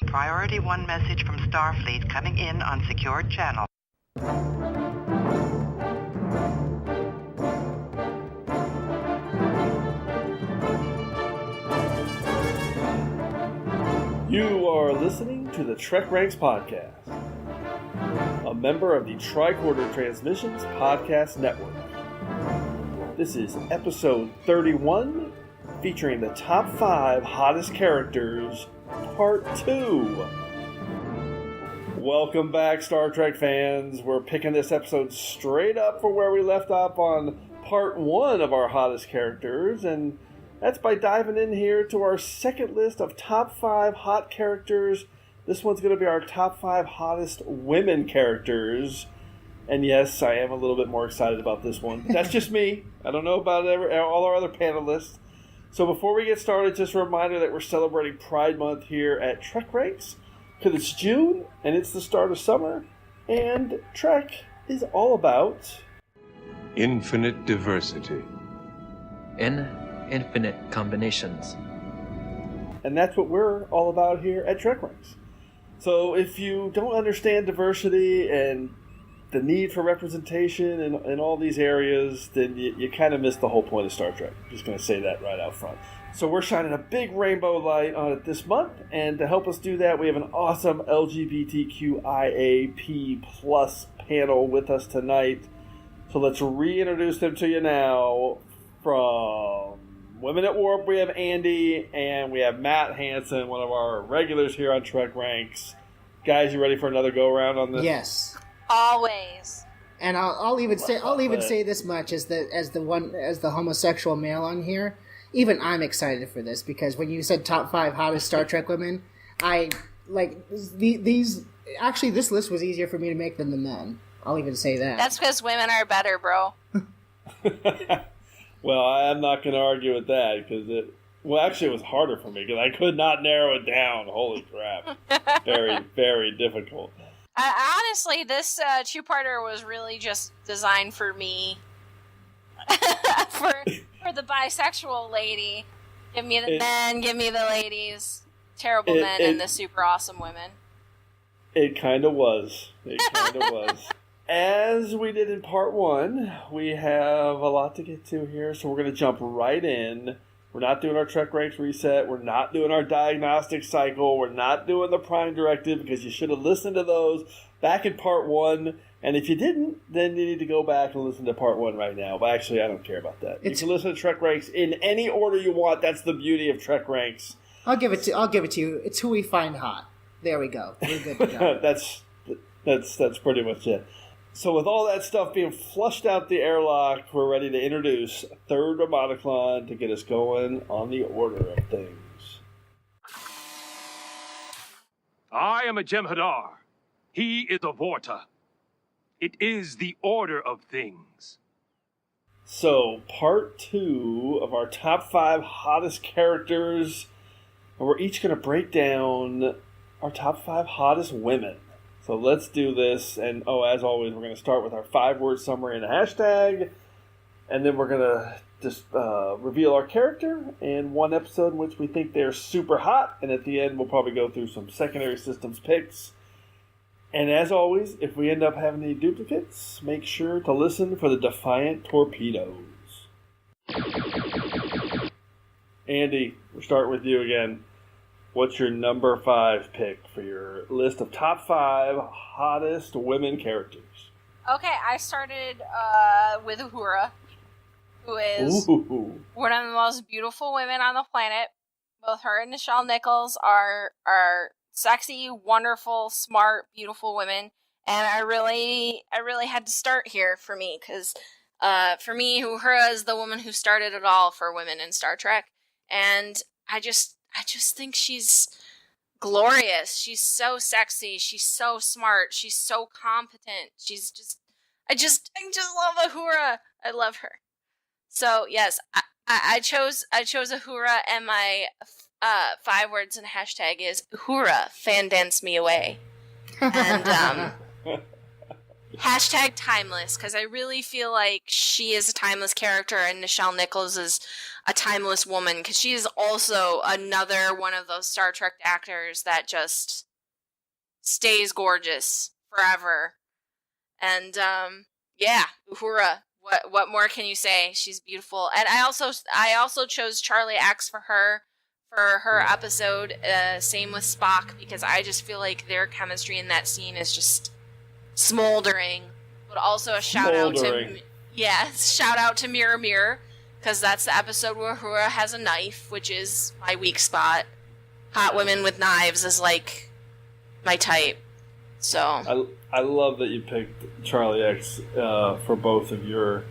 Priority 1 message from Starfleet coming in on secured channel. You are listening to the TrekRanks podcast, a member of the Tricorder Transmissions Podcast Network. This is episode 31, featuring the top 5 hottest characters, part 2. Welcome back, Star Trek fans. We're picking this episode straight up from where we left off on part 1 of our hottest characters, and that's by diving in here to our second list of top 5 hot characters. This one's going to be our top 5 hottest women characters. And yes, I am a little bit more excited about this one. That's just me. I don't know about all our other panelists. So before we get started, just a reminder that we're celebrating Pride Month here at TrekRanks, because it's June and it's the start of summer, and Trek is all about infinite diversity. Infinite combinations. And that's what we're all about here at TrekRanks. So if you don't understand diversity and the need for representation in all these areas, then you kind of miss the whole point of Star Trek. I'm just going to say that right out front. So we're shining a big rainbow light on it this month, and to help us do that, we have an awesome LGBTQIAP plus panel with us tonight. So let's reintroduce them to you now. From Women at Warp, we have Andi, and we have Matt Hansen, one of our regulars here on TrekRanks. Guys, you ready for another go-around on this? Yes. Always. And I'll even say this much as the homosexual male on here. Even I'm excited for this, because when you said top 5 hottest Star Trek women, I like these. Actually, this list was easier for me to make than the men. I'll even say that. That's because women are better, bro. Well, I'm not going to argue with that, because it was harder for me, because I could not narrow it down. Holy crap. Very, very difficult. Honestly, this two-parter was really just designed for me. for the bisexual lady. Give me the men, give me the ladies. Terrible men and the super awesome women. It kind of was. As we did in part 1, we have a lot to get to here, so we're going to jump right in. We're not doing our TrekRanks reset. We're not doing our diagnostic cycle. We're not doing the Prime Directive, because you should have listened to those back in part 1. And if you didn't, then you need to go back and listen to part 1 right now. But actually, I don't care about that. You can listen to TrekRanks in any order you want. That's the beauty of TrekRanks. I'll give it to you. It's who we find hot. There we go. We're good to go. That's pretty much it. So with all that stuff being flushed out the airlock, we're ready to introduce Third Roboticon to get us going on the order of things. I am a Jem'Hadar. He is a Vorta. It is the order of things. So, part 2 of our top 5 hottest characters, and we're each going to break down our top 5 hottest women. So let's do this, and as always, we're going to start with our 5-word summary and a hashtag, and then we're going to just reveal our character and one episode in which we think they're super hot, and at the end we'll probably go through some secondary systems picks. And as always, if we end up having any duplicates, make sure to listen for the Defiant Torpedoes. Andi, we're starting with you again. What's your number 5 pick for your list of top 5 hottest women characters? Okay, I started with Uhura, who is one of the most beautiful women on the planet. Both her and Nichelle Nichols are sexy, wonderful, smart, beautiful women, and I really had to start here for me, because for me, Uhura is the woman who started it all for women in Star Trek, and I just think she's glorious. She's so sexy. She's so smart. She's so competent. I just love Uhura. I love her. So yes, I chose Uhura, and my 5 words and hashtag is Uhura, fan dance me away. And Hashtag timeless, because I really feel like she is a timeless character and Nichelle Nichols is a timeless woman, because she is also another one of those Star Trek actors that just stays gorgeous forever. And, Uhura. What more can you say? She's beautiful. And I also chose Charlie X for her episode, same with Spock, because I just feel like their chemistry in that scene is just smoldering. But also a shout out to Mirror Mirror, because that's the episode where Uhura has a knife, which is my weak spot. Hot women with knives is like my type. So I love that you picked Charlie X for both of your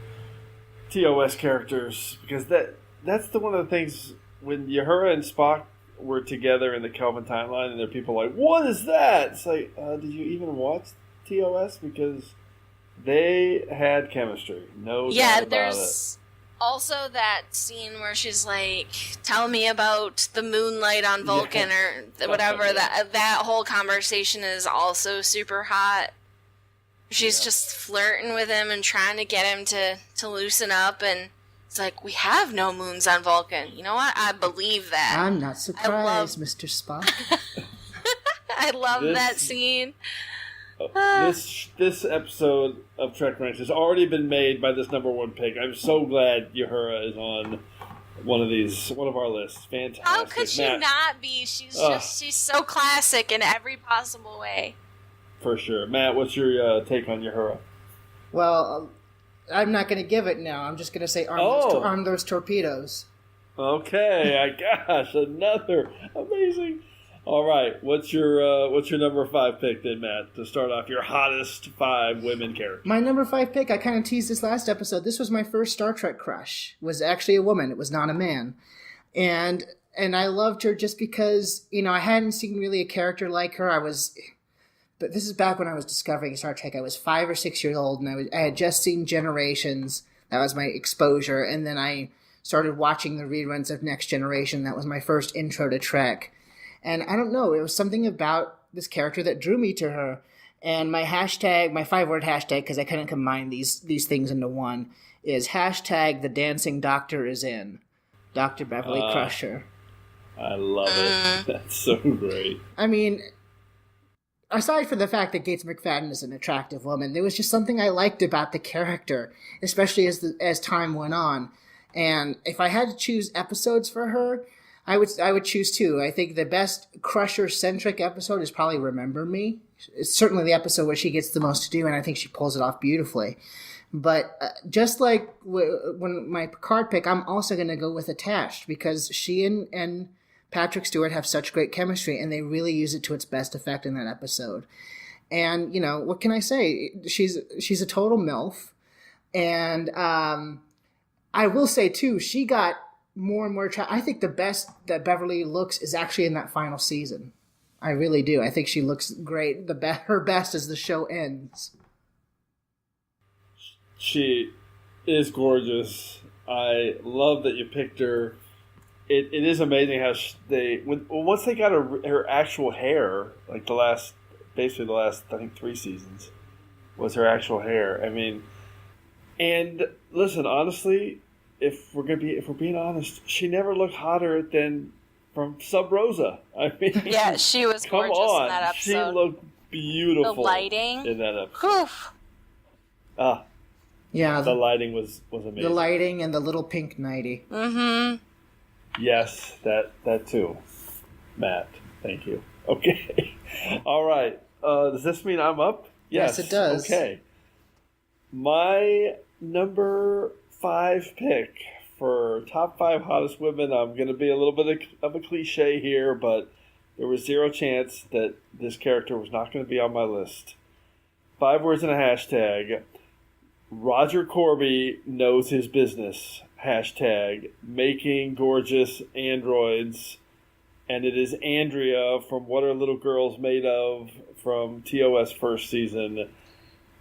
TOS characters, because that's one of the things when Uhura and Spock were together in the Kelvin timeline, and there are people like, "What is that?" It's like, did you even watch TOS? Because they had chemistry, no doubt about there's also that scene where she's like, "Tell me about the moonlight on Vulcan," or whatever. That whole conversation is also super hot. She's just flirting with him and trying to get him to loosen up, and it's like, we have no moons on Vulcan. You know what? I believe that. I'm not surprised, Mr. Spock. I love that scene. This episode of TrekRanks has already been made by this number one pick. I'm so glad Uhura is on one of our lists. Fantastic. How could she not be? She's so classic in every possible way. For sure. Matt, what's your take on Uhura? Well, I'm not going to give it now. I'm just going to say arm those torpedoes. Okay, gosh, another amazing. All right, what's your number 5 pick then, Matt, to start off your hottest 5 women characters? My number 5 pick, I kind of teased this last episode. This was my first Star Trek crush. It was actually a woman. It was not a man. And I loved her just because, I hadn't seen really a character like her. But this is back when I was discovering Star Trek. I was 5 or 6 years old, and I had just seen Generations. That was my exposure. And then I started watching the reruns of Next Generation. That was my first intro to Trek. And I don't know, it was something about this character that drew me to her. And my 5-word hashtag, because I couldn't combine these things into one, is hashtag the dancing doctor is in. Dr. Beverly Crusher. I love it. That's so great. I mean, aside from the fact that Gates McFadden is an attractive woman, there was just something I liked about the character, especially as time went on. And if I had to choose episodes for her, I would choose 2. I think the best Crusher-centric episode is probably Remember Me. It's certainly the episode where she gets the most to do, and I think she pulls it off beautifully. But just like when my Picard pick, I'm also going to go with Attached, because she and Patrick Stewart have such great chemistry, and they really use it to its best effect in that episode. And, what can I say? She's a total MILF. And I will say, too, she got more and more I think the best that Beverly looks is actually in that final season. I really do. I think she looks great. Her best as the show ends. She is gorgeous. I love that you picked her. It is amazing how once they got her actual hair, like the last I think 3 seasons was her actual hair. I mean, and listen, honestly, if we're being honest, she never looked hotter than from Sub Rosa. I mean, yeah, she was gorgeous in that episode. She looked beautiful. The lighting in that episode. Whew. Yeah, the lighting was amazing. The lighting and the little pink nightie. Mm-hmm. Yes, that too. Matt, thank you. Okay. All right. Does this mean I'm up? Yes, it does. Okay. My number 5 pick for top 5 hottest women. I'm going to be a little bit of a cliche here, but there was zero chance that this character was not going to be on my list. 5 words in a hashtag. Roger Corby knows his business. Hashtag making gorgeous androids. And it is Andrea from What Are Little Girls Made Of from TOS first season.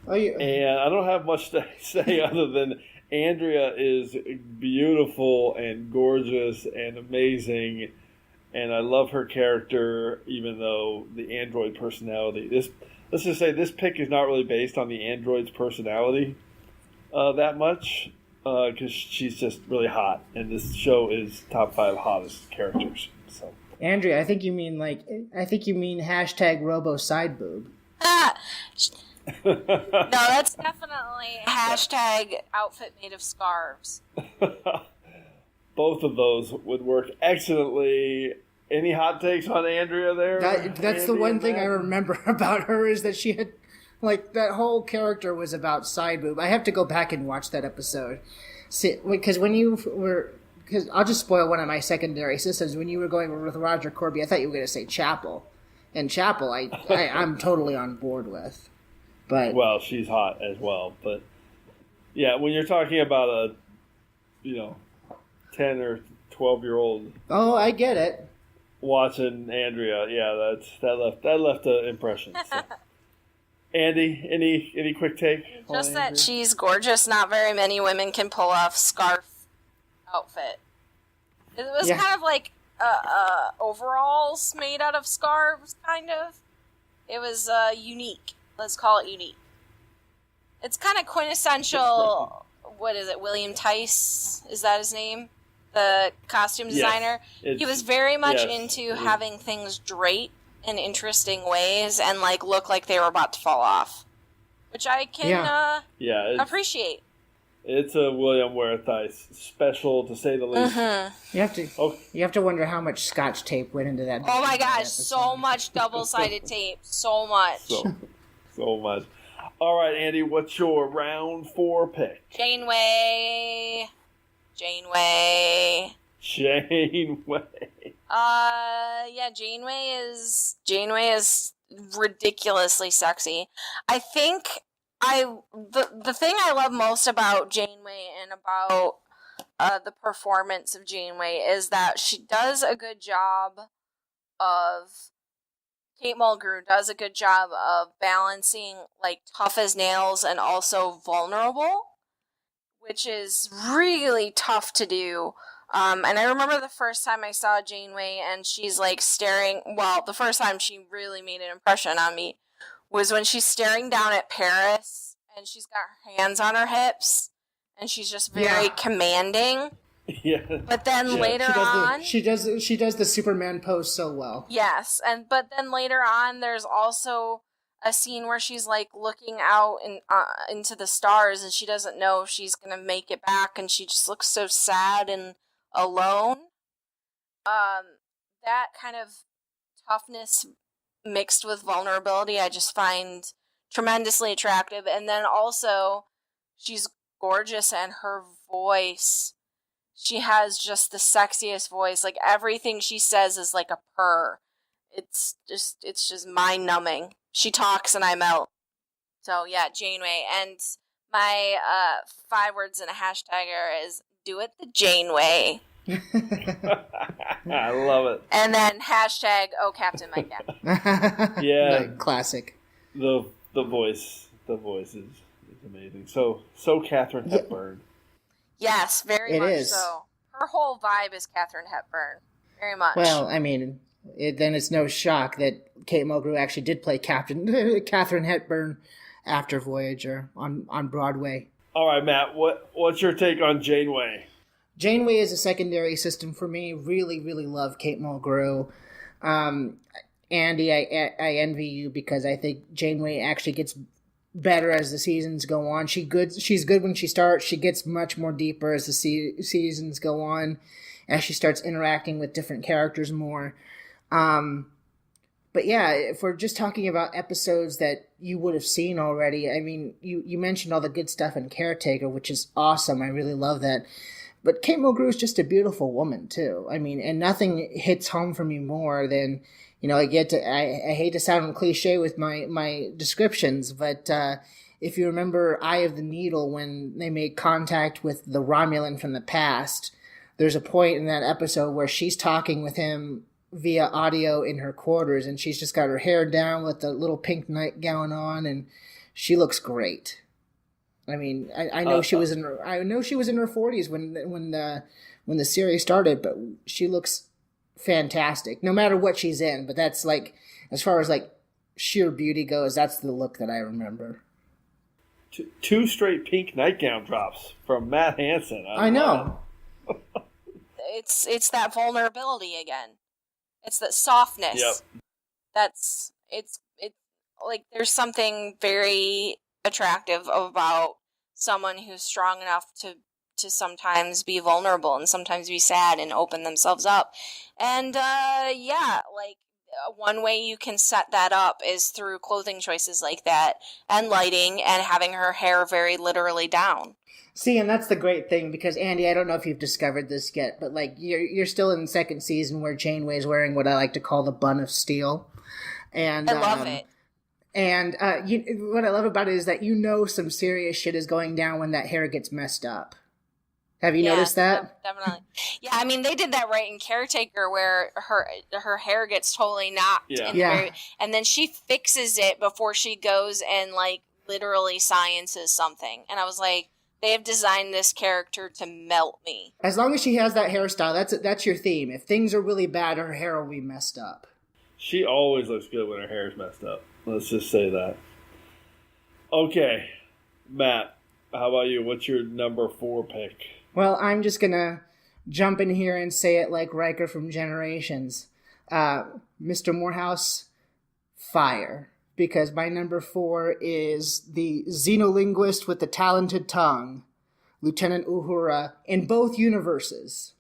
Oh, yeah. And I don't have much to say other than Andrea is beautiful and gorgeous and amazing. and I love her character, even though the android personality. Let's just say this pick is not really based on the android's personality that much, because she's just really hot, and this show is top 5 hottest characters. So, Andrea, I think you mean hashtag Robo Side Boob. No, that's definitely hashtag outfit made of scarves. Both of those would work excellently. Any hot takes on Andrea there? That's the one thing I remember about her is that she had, like, that whole character was about side boob. I have to go back and watch that episode. Because because I'll just spoil one of my secondary systems. When you were going with Roger Corby, I thought you were going to say Chapel. And Chapel, I'm totally on board with. But well, she's hot as well. But yeah, when you're talking about a, 10 or 12-year-old. Oh, I get it. Watching Andrea, yeah, that left an impression. So. Andi, any quick take? Just that she's gorgeous. Not very many women can pull off scarf outfit. It was kind of like overalls made out of scarves, kind of. It was unique. Let's call it unique. It's kind of quintessential. What is it? William Tice, is that his name? The costume designer. Yes, he was very much into having things drape in interesting ways and look like they were about to fall off, which I can appreciate. It's a William Ware Tice special, to say the least. You have to wonder how much Scotch tape went into that. Oh my gosh, so much double-sided tape, so much. So much. All right, Andi, what's your round 4 pick? Janeway. Janeway is ridiculously sexy. I think the thing I love most about Janeway and about the performance of Janeway is that she does a good job of Kate Mulgrew does a good job of balancing tough as nails and also vulnerable, which is really tough to do. And I remember the first time I saw Janeway and she's staring, the first time she really made an impression on me was when she's staring down at Paris and she's got her hands on her hips and she's just very commanding. Yeah. But then later on... She does the Superman pose so well. Yes, but then later on there's also a scene where she's looking out into the stars and she doesn't know if she's going to make it back and she just looks so sad and alone. That kind of toughness mixed with vulnerability I just find tremendously attractive. And then also she's gorgeous and her voice, she has just the sexiest voice. Everything she says is like a purr. It's just mind-numbing. She talks and I melt. So yeah, Janeway. And my 5 words in a hashtagger is do it the Janeway. I love it. And then hashtag oh Captain my Captain. Yeah. Classic. The voice is amazing. So Katharine Hepburn. Yes, very much so. Her whole vibe is Katharine Hepburn. Very much. Well, I mean, then it's no shock that Kate Mulgrew actually did play Katharine Hepburn after Voyager on Broadway. All right, Matt, what's your take on Janeway? Janeway is a secondary system for me. Really, really love Kate Mulgrew. Andi, I envy you because I think Janeway actually gets better as the seasons go on. She's good when she starts. She gets much more deeper as the seasons go on, as she starts interacting with different characters more. But yeah, if we're just talking about episodes that you would have seen already, I mean, you mentioned all the good stuff in Caretaker, which is awesome. I really love that. But Kate Mulgrew is just a beautiful woman too. I mean, and nothing hits home for me more than, I hate to sound cliche with my descriptions, but if you remember Eye of the Needle, when they made contact with the Romulan from the past, there's a point in that episode where she's talking with him via audio in her quarters, and she's just got her hair down with the little pink nightgown on, and she looks great. I mean, I know she was in her 40s when the series started, but she looks fantastic, no matter what she's in. But that's like, as far as like sheer beauty goes, that's the look that I remember. Two straight pink nightgown drops from Matt Hansen. I know. It's that vulnerability again. It's that softness. Yep. It's like there's something very attractive about someone who's strong enough to sometimes be vulnerable and sometimes be sad and open themselves up. And like one way you can set that up is through clothing choices like that and lighting and having her hair very literally down. See, and that's the great thing, because Andi, I don't know if you've discovered this yet, but like you're still in the second season where Janeway's wearing what I like to call the bun of steel. And I love it. And what I love about it is that some serious shit is going down when that hair gets messed up. Have you noticed that? Definitely. Yeah, I mean, they did that right in Caretaker, where her hair gets totally knocked. Yeah. And then she fixes it before she goes and, like, literally sciences something. And I was like, they have designed this character to melt me. As long as she has that hairstyle, that's your theme. If things are really bad, her hair will be messed up. She always looks good when her hair is messed up. Let's just say that. Okay, Matt, how about you? What's your number 4 pick? Well, I'm just going to jump in here and say it like Riker from Generations. Mr. Moorhouse, fire. Because my number 4 is the xenolinguist with the talented tongue, Lieutenant Uhura, in both universes.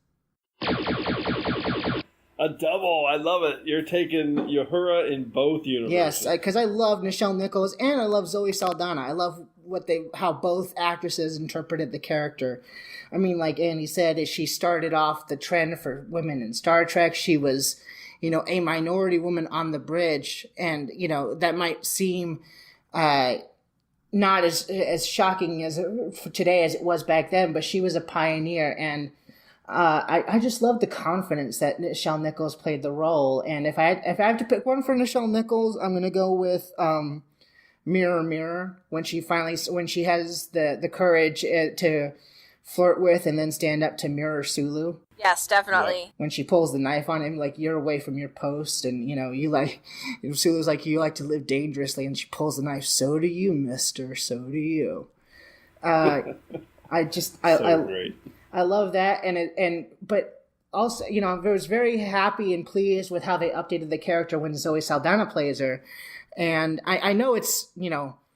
A double. I love it. You're taking Uhura in both universes. Yes, because I love Nichelle Nichols and I love Zoe Saldana. I love how both actresses interpreted the character. I mean, like Andi said, she started off the trend for women in Star Trek. She was, a minority woman on the bridge, and that might seem not as shocking as for today as it was back then, but she was a pioneer, and I just love the confidence that Nichelle Nichols played the role. And if I have to pick one for Nichelle Nichols, I'm gonna go with Mirror Mirror, when she has the courage to flirt with and then stand up to Mirror Sulu. Yes, definitely. Yeah. When she pulls the knife on him, like, you're away from your post, and Sulu's like, you like to live dangerously, and she pulls the knife. So do you, mister. So do you. Great. I love that, but also, I was very happy and pleased with how they updated the character when Zoe Saldana plays her. And I know it's,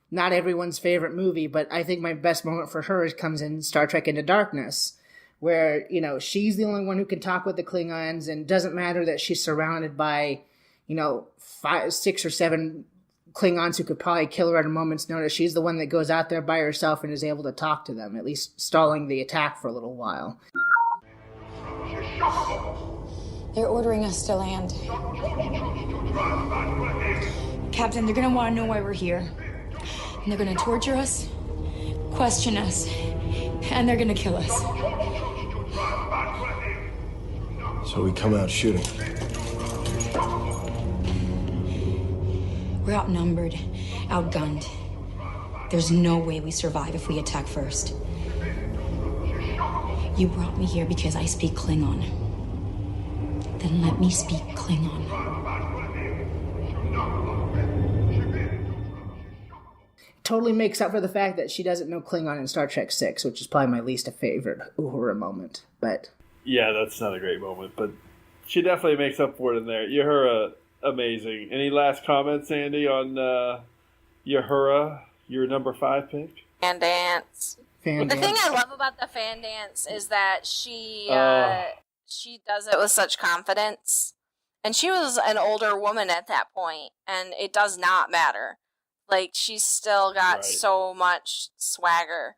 not everyone's favorite movie, but I think my best moment for her comes in Star Trek Into Darkness, where, she's the only one who can talk with the Klingons, and it doesn't matter that she's surrounded by, 5, 6, or 7 Klingons who could probably kill her at a moment's notice. She's the one that goes out there by herself and is able to talk to them, at least stalling the attack for a little while. They're ordering us to land. Captain, they're gonna want to know why we're here. And they're gonna torture us, question us, and they're gonna kill us. So we come out shooting. We're outnumbered, outgunned. There's no way we survive if we attack first. You brought me here because I speak Klingon. Then let me speak Klingon. Totally makes up for the fact that she doesn't know Klingon in Star Trek 6, which is probably my least favorite Uhura moment. But yeah, that's not a great moment, but she definitely makes up for it in there. Uhura, amazing. Any last comments, Andi, on Uhura, your number 5 pick? Fan dance. The thing I love about the fan dance is that she does it with such confidence. And she was an older woman at that point, and it does not matter. Like, she's still got so much swagger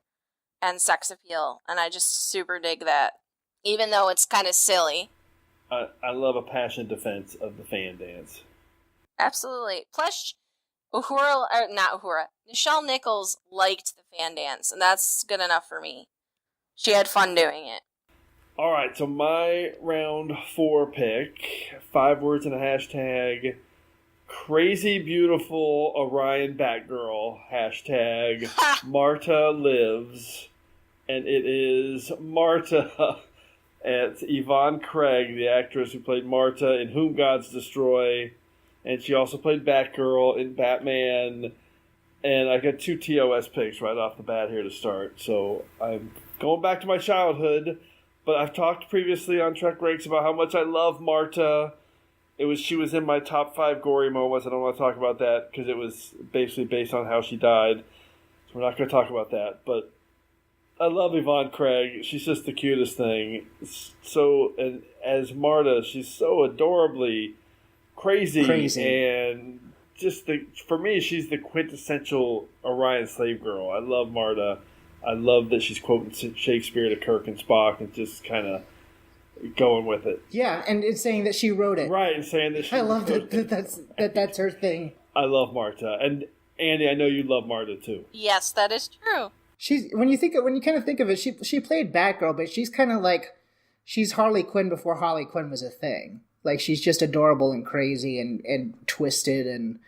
and sex appeal, and I just super dig that, even though it's kind of silly. I love a passionate defense of the fan dance. Absolutely. Plus, Nichelle Nichols liked the fan dance, and that's good enough for me. She had fun doing it. All right, so my round 4 pick, 5 words and a hashtag, crazy beautiful Orion Batgirl, hashtag Marta lives, and it is Marta, It's Yvonne Craig, the actress who played Marta in Whom Gods Destroy, and she also played Batgirl in Batman. And I got 2 TOS picks right off the bat here to start. So I'm going back to my childhood, but I've talked previously on TrekRanks about how much I love Marta. She was in my top 5 gory moments. I don't want to talk about that because it was basically based on how she died. So we're not going to talk about that. But I love Yvonne Craig. She's just the cutest thing. And as Marta, she's so adorably crazy. And for me, she's the quintessential Orion slave girl. I love Marta. I love that she's quoting Shakespeare to Kirk and Spock and just kind of going with it. Yeah, and it's saying that she wrote it. Right, and saying that she I love that's her thing. I love Marta. And Andi, I know you love Marta too. Yes, that is true. When you kind of think of it, she played Batgirl, but she's kind of like she's Harley Quinn before Harley Quinn was a thing. Like she's just adorable and crazy and twisted, and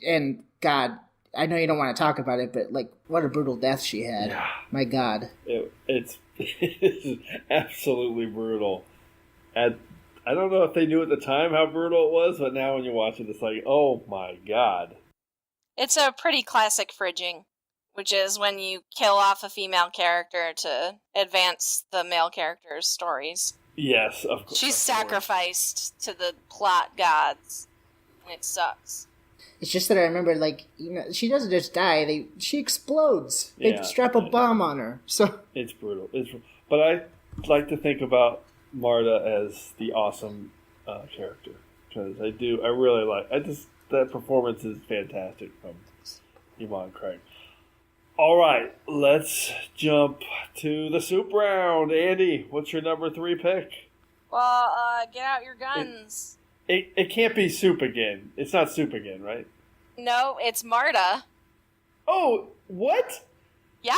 and God, I know you don't want to talk about it, but like what a brutal death she had. Yeah. My God, it's absolutely brutal. And I don't know if they knew at the time how brutal it was, but now when you watch it, it's like, oh my God. It's a pretty classic fridging, which is when you kill off a female character to advance the male character's stories. Yes, of course. She's sacrificed to the plot gods, and it sucks. It's just that I remember, she doesn't just die; she explodes. They strap a bomb on her. So it's brutal. But I like to think about Marta as the awesome character because that performance is fantastic from Yvonne Craig. All right, let's jump to the soup round. Andi, what's your number 3 pick? Well, get out your guns. It can't be soup again. It's not soup again, right? No, it's Marta. Oh, what? Yeah.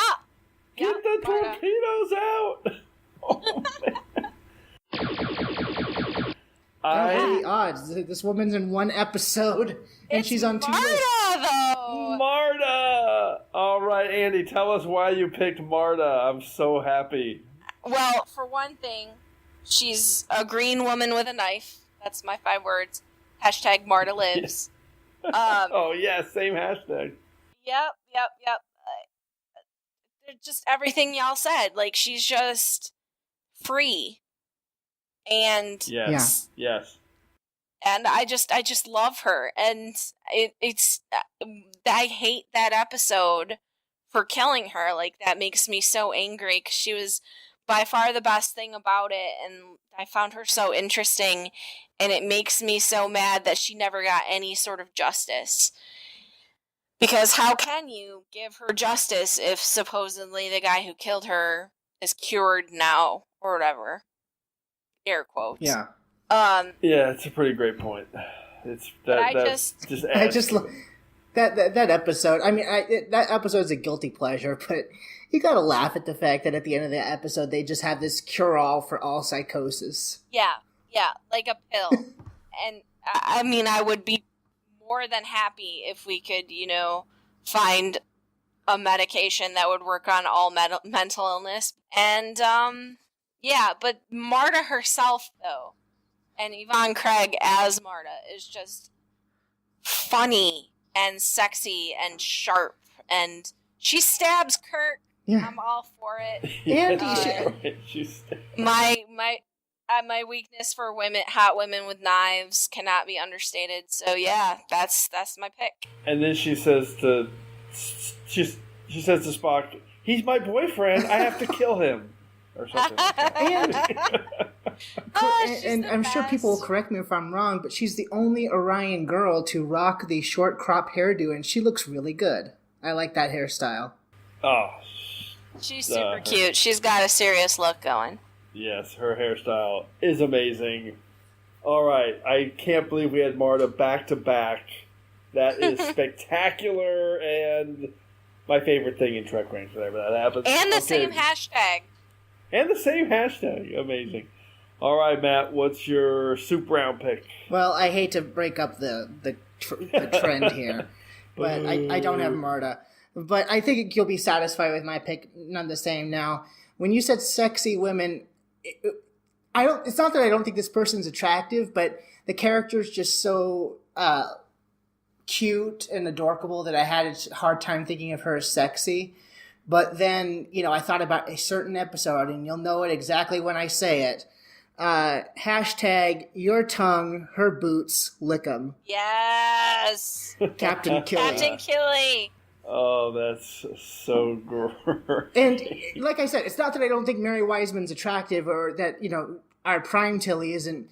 Get the Marta. torpedoes out! Oh, man. the odds. This woman's in 1 episode, and she's on 2 lists. Marta, though! Marta! All right, Andi, tell us why you picked Marta. I'm so happy. Well, for one thing, she's a green woman with a knife. That's my 5 words. # Marta lives. Oh, yeah, same hashtag. Yep. Just everything y'all said. Like, she's just free. And... Yes. And I just love her. And it's... I hate that episode for killing her. Like, that makes me so angry, because she was by far the best thing about it, and I found her so interesting, and it makes me so mad that she never got any sort of justice. Because how can you give her justice if supposedly the guy who killed her is cured now, or whatever? Air quotes. Yeah. Yeah, it's a pretty great point. It's that. I just love that episode. I mean, that episode's a guilty pleasure, but you gotta laugh at the fact that at the end of the episode they just have this cure-all for all psychosis. Yeah, like a pill. And I mean, I would be more than happy if we could, find a medication that would work on all mental illness. And but Marta herself, though, and Yvonne Craig as Marta is just funny and sexy and sharp, and she stabs Kirk. Yeah. I'm all for it. And my weakness for hot women with knives cannot be understated. So yeah, that's my pick. And then she says to Spock, "He's my boyfriend. I have to kill him." Or something like that. And I'm sure people will correct me if I'm wrong, but she's the only Orion girl to rock the short crop hairdo, and she looks really good. I like that hairstyle. Oh. She's super cute. She's got a serious look going. Yes, her hairstyle is amazing. All right, I can't believe we had Marta back to back. That is spectacular, and my favorite thing in TrekRanks whenever that happens. And the same hashtag. And the same hashtag. Amazing. All right, Matt, what's your soup round pick? Well, I hate to break up the trend here, but I don't have Marta. But I think you'll be satisfied with my pick, none the same now. when you said sexy women, it's not that I don't think this person's attractive, but the character's just so cute and adorable that I had a hard time thinking of her as sexy. But then, I thought about a certain episode, and you'll know it exactly when I say it. Hashtag your tongue, her boots, lick 'em. Yes. Captain Killy. Captain Killy. Oh, that's so gross. And like I said, it's not that I don't think Mary Wiseman's attractive or that, our Prime Tilly isn't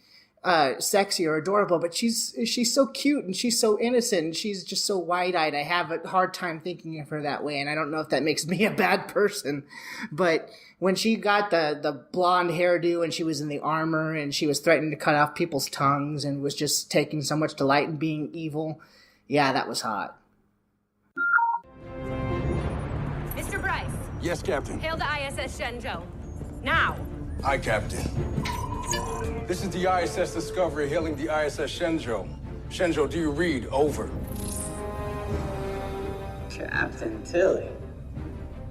sexy or adorable, but she's so cute and she's so innocent and she's just so wide-eyed. I have a hard time thinking of her that way, and I don't know if that makes me a bad person. But when she got the blonde hairdo and she was in the armor and she was threatening to cut off people's tongues and was just taking so much delight in being evil, yeah, that was hot. Mr. Bryce. Yes, Captain. Hail the ISS Shenzhou. Now. Hi, Captain. This is the ISS Discovery hailing the ISS Shenzhou. Shenzhou, do you read? Over. Captain Tilly.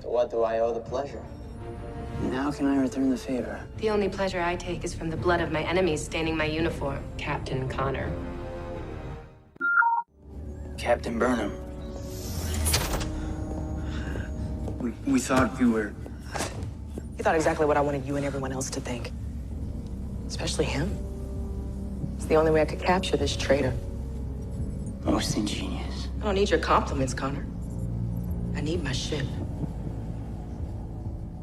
To what do I owe the pleasure? And how can I return the favor? The only pleasure I take is from the blood of my enemies staining my uniform, Captain Connor. Captain Burnham. We thought you were... You thought exactly what I wanted you and everyone else to think. Especially him. It's the only way I could capture this traitor. Most ingenious. I don't need your compliments, Connor. I need my ship.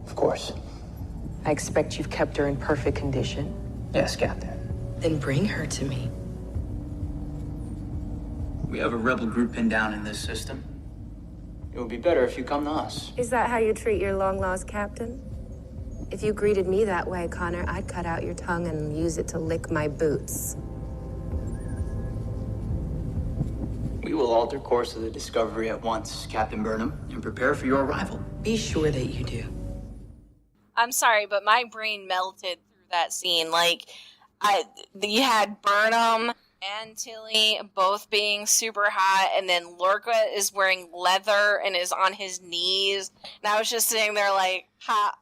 Of course. I expect you've kept her in perfect condition. Yes, Captain. Then bring her to me. We have a rebel group pinned down in this system. It would be better if you come to us. Is that how you treat your long-lost captain? If you greeted me that way, Connor, I'd cut out your tongue and use it to lick my boots. We will alter course of the Discovery at once, Captain Burnham, and prepare for your arrival. Be sure that you do. I'm sorry, but my brain melted through that scene. You had Burnham and Tilly both being super hot, and then Lorca is wearing leather and is on his knees, and I was just sitting there like, ha.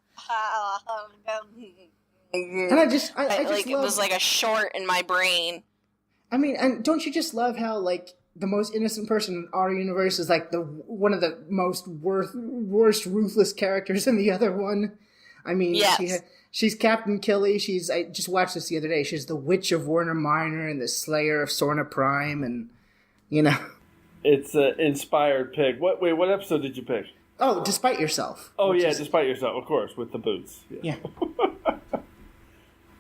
And I just love, it was like a short in my brain. I mean, and don't you just love how the most innocent person in our universe is one of the most worst ruthless characters in the other one? I mean, yes. She's Captain Killy. I just watched this the other day. She's the Witch of Warner Minor and the Slayer of Sorna Prime, and it's an inspired pick. What episode did you pick? Oh, Despite Yourself. Oh, yeah, Despite Yourself, of course, with the boots. Yeah.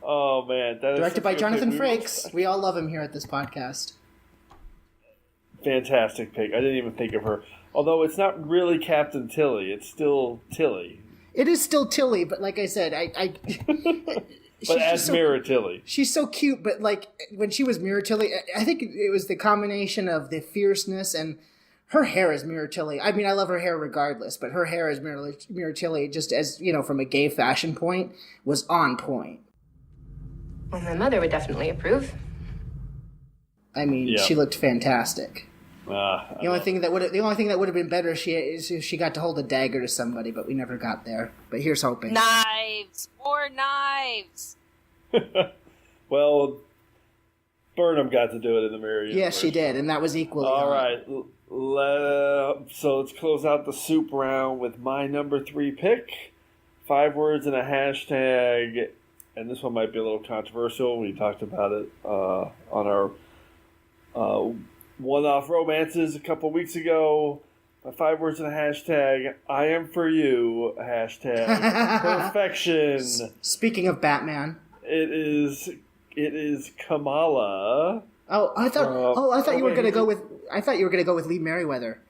Oh, man. That Directed by Jonathan Frakes. We all love him here at this podcast. Fantastic pick. I didn't even think of her. Although it's not really Captain Tilly. It's still Tilly. It is still Tilly, but like I said, but as Mirror Tilly. She's so cute, but when she was Mirror Tilly, I think it was the combination of the fierceness and... Her hair is Mirror Tilly. I mean, I love her hair regardless, but her hair is Mirror Tilly, just as, from a gay fashion point, was on point. Well, my mother would definitely approve. I mean, She looked fantastic. The only thing that would have been better is if she got to hold a dagger to somebody, but we never got there. But here's hoping. Knives! More knives! Well, Burnham got to do it in the Mirror Universe. Yes, she did, and that was equally all hot. Right. So let's close out the soup round with my number 3 pick. 5 words and a hashtag, and this one might be a little controversial. We talked about it on our one-off romances a couple weeks ago. 5 words and a hashtag, I am for you, hashtag perfection. Speaking of Batman. It is Kamala. I thought you were going to go with Lee Merriweather.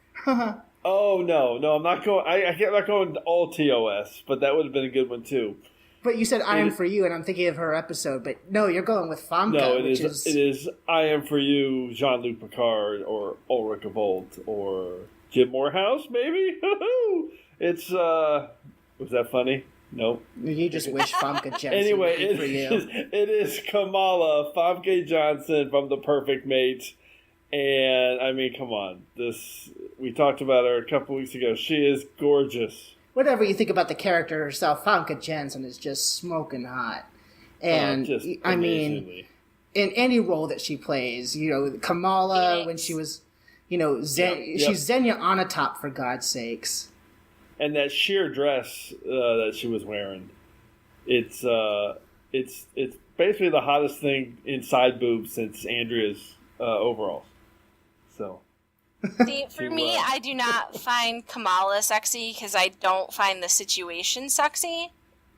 Oh no, I'm not going. I'm not going all TOS, but that would have been a good one too. But you said I am for you, and I'm thinking of her episode. But no, you're going with Famke. No, it is I am for you, Jean-Luc Picard, or Ulrich Volt, or Jim Moorhouse, maybe. It's was that funny? Nope. You just wish Famke Jensen anyway, would be for you. It is Kamala, Famke Johnson from The Perfect Mate. And, I mean, come on. We talked about her a couple weeks ago. She is gorgeous. whatever you think about the character herself, Famke Janssen is just smoking hot. And, I mean, in any role that she plays, you know, Kamala, when she was, you know, she's Xenia Onatopp, for God's sakes. And that sheer dress that she was wearing, it's basically the hottest thing in side boobs since Andrea's overalls. So, see, for me, I do not find Kamala sexy because I don't find the situation sexy,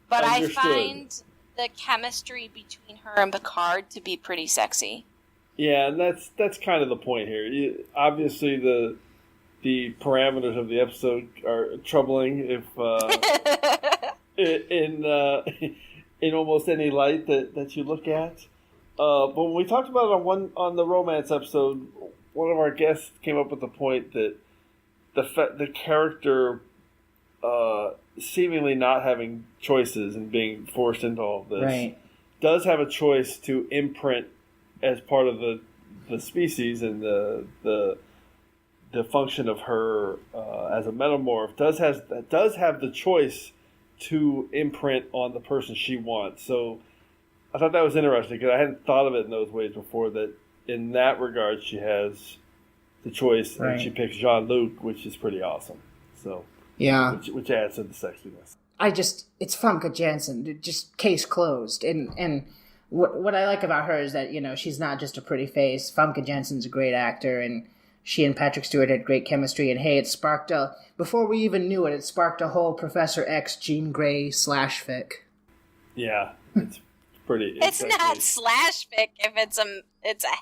but Understood. I find the chemistry between her and Picard to be pretty sexy. Yeah, and that's kind of the point here. Obviously, the parameters of the episode are troubling if in almost any light that you look at. But when we talked about it on the romance episode, one of our guests came up with the point that the character seemingly not having choices and being forced into all of this does have a choice to imprint as part of the species and the function of her as a metamorph does have the choice to imprint on the person she wants. So I thought that was interesting because I hadn't thought of it in those ways before, that in that regard she has the choice and she picks Jean-Luc, which is pretty awesome. So yeah, which adds to the sexiness. It's Famke Janssen, just case closed. And what I like about her is that, you know, she's not just a pretty face. Famke Janssen's a great actor, and she and Patrick Stewart had great chemistry. And hey, it sparked before we even knew it sparked a whole Professor X Jean Grey /fic. Yeah, it's pretty. It's not /fic if it's a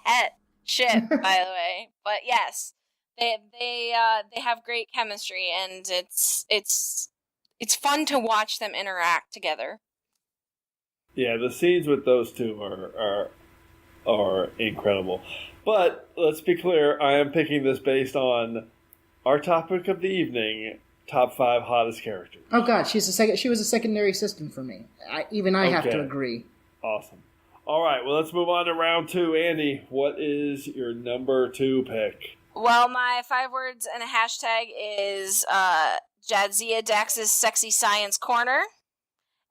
het ship, by the way. But yes, they have great chemistry, and it's fun to watch them interact together. Yeah, the scenes with those two are incredible. But let's be clear, I am picking this based on our topic of the evening: top 5 hottest characters. Oh God, she was a secondary system for me. I have to agree. Awesome. All right, well, let's move on to round 2. Andi, what is your number 2 pick? Well, my 5 words and a hashtag is Jadzia Dax's Sexy Science Corner,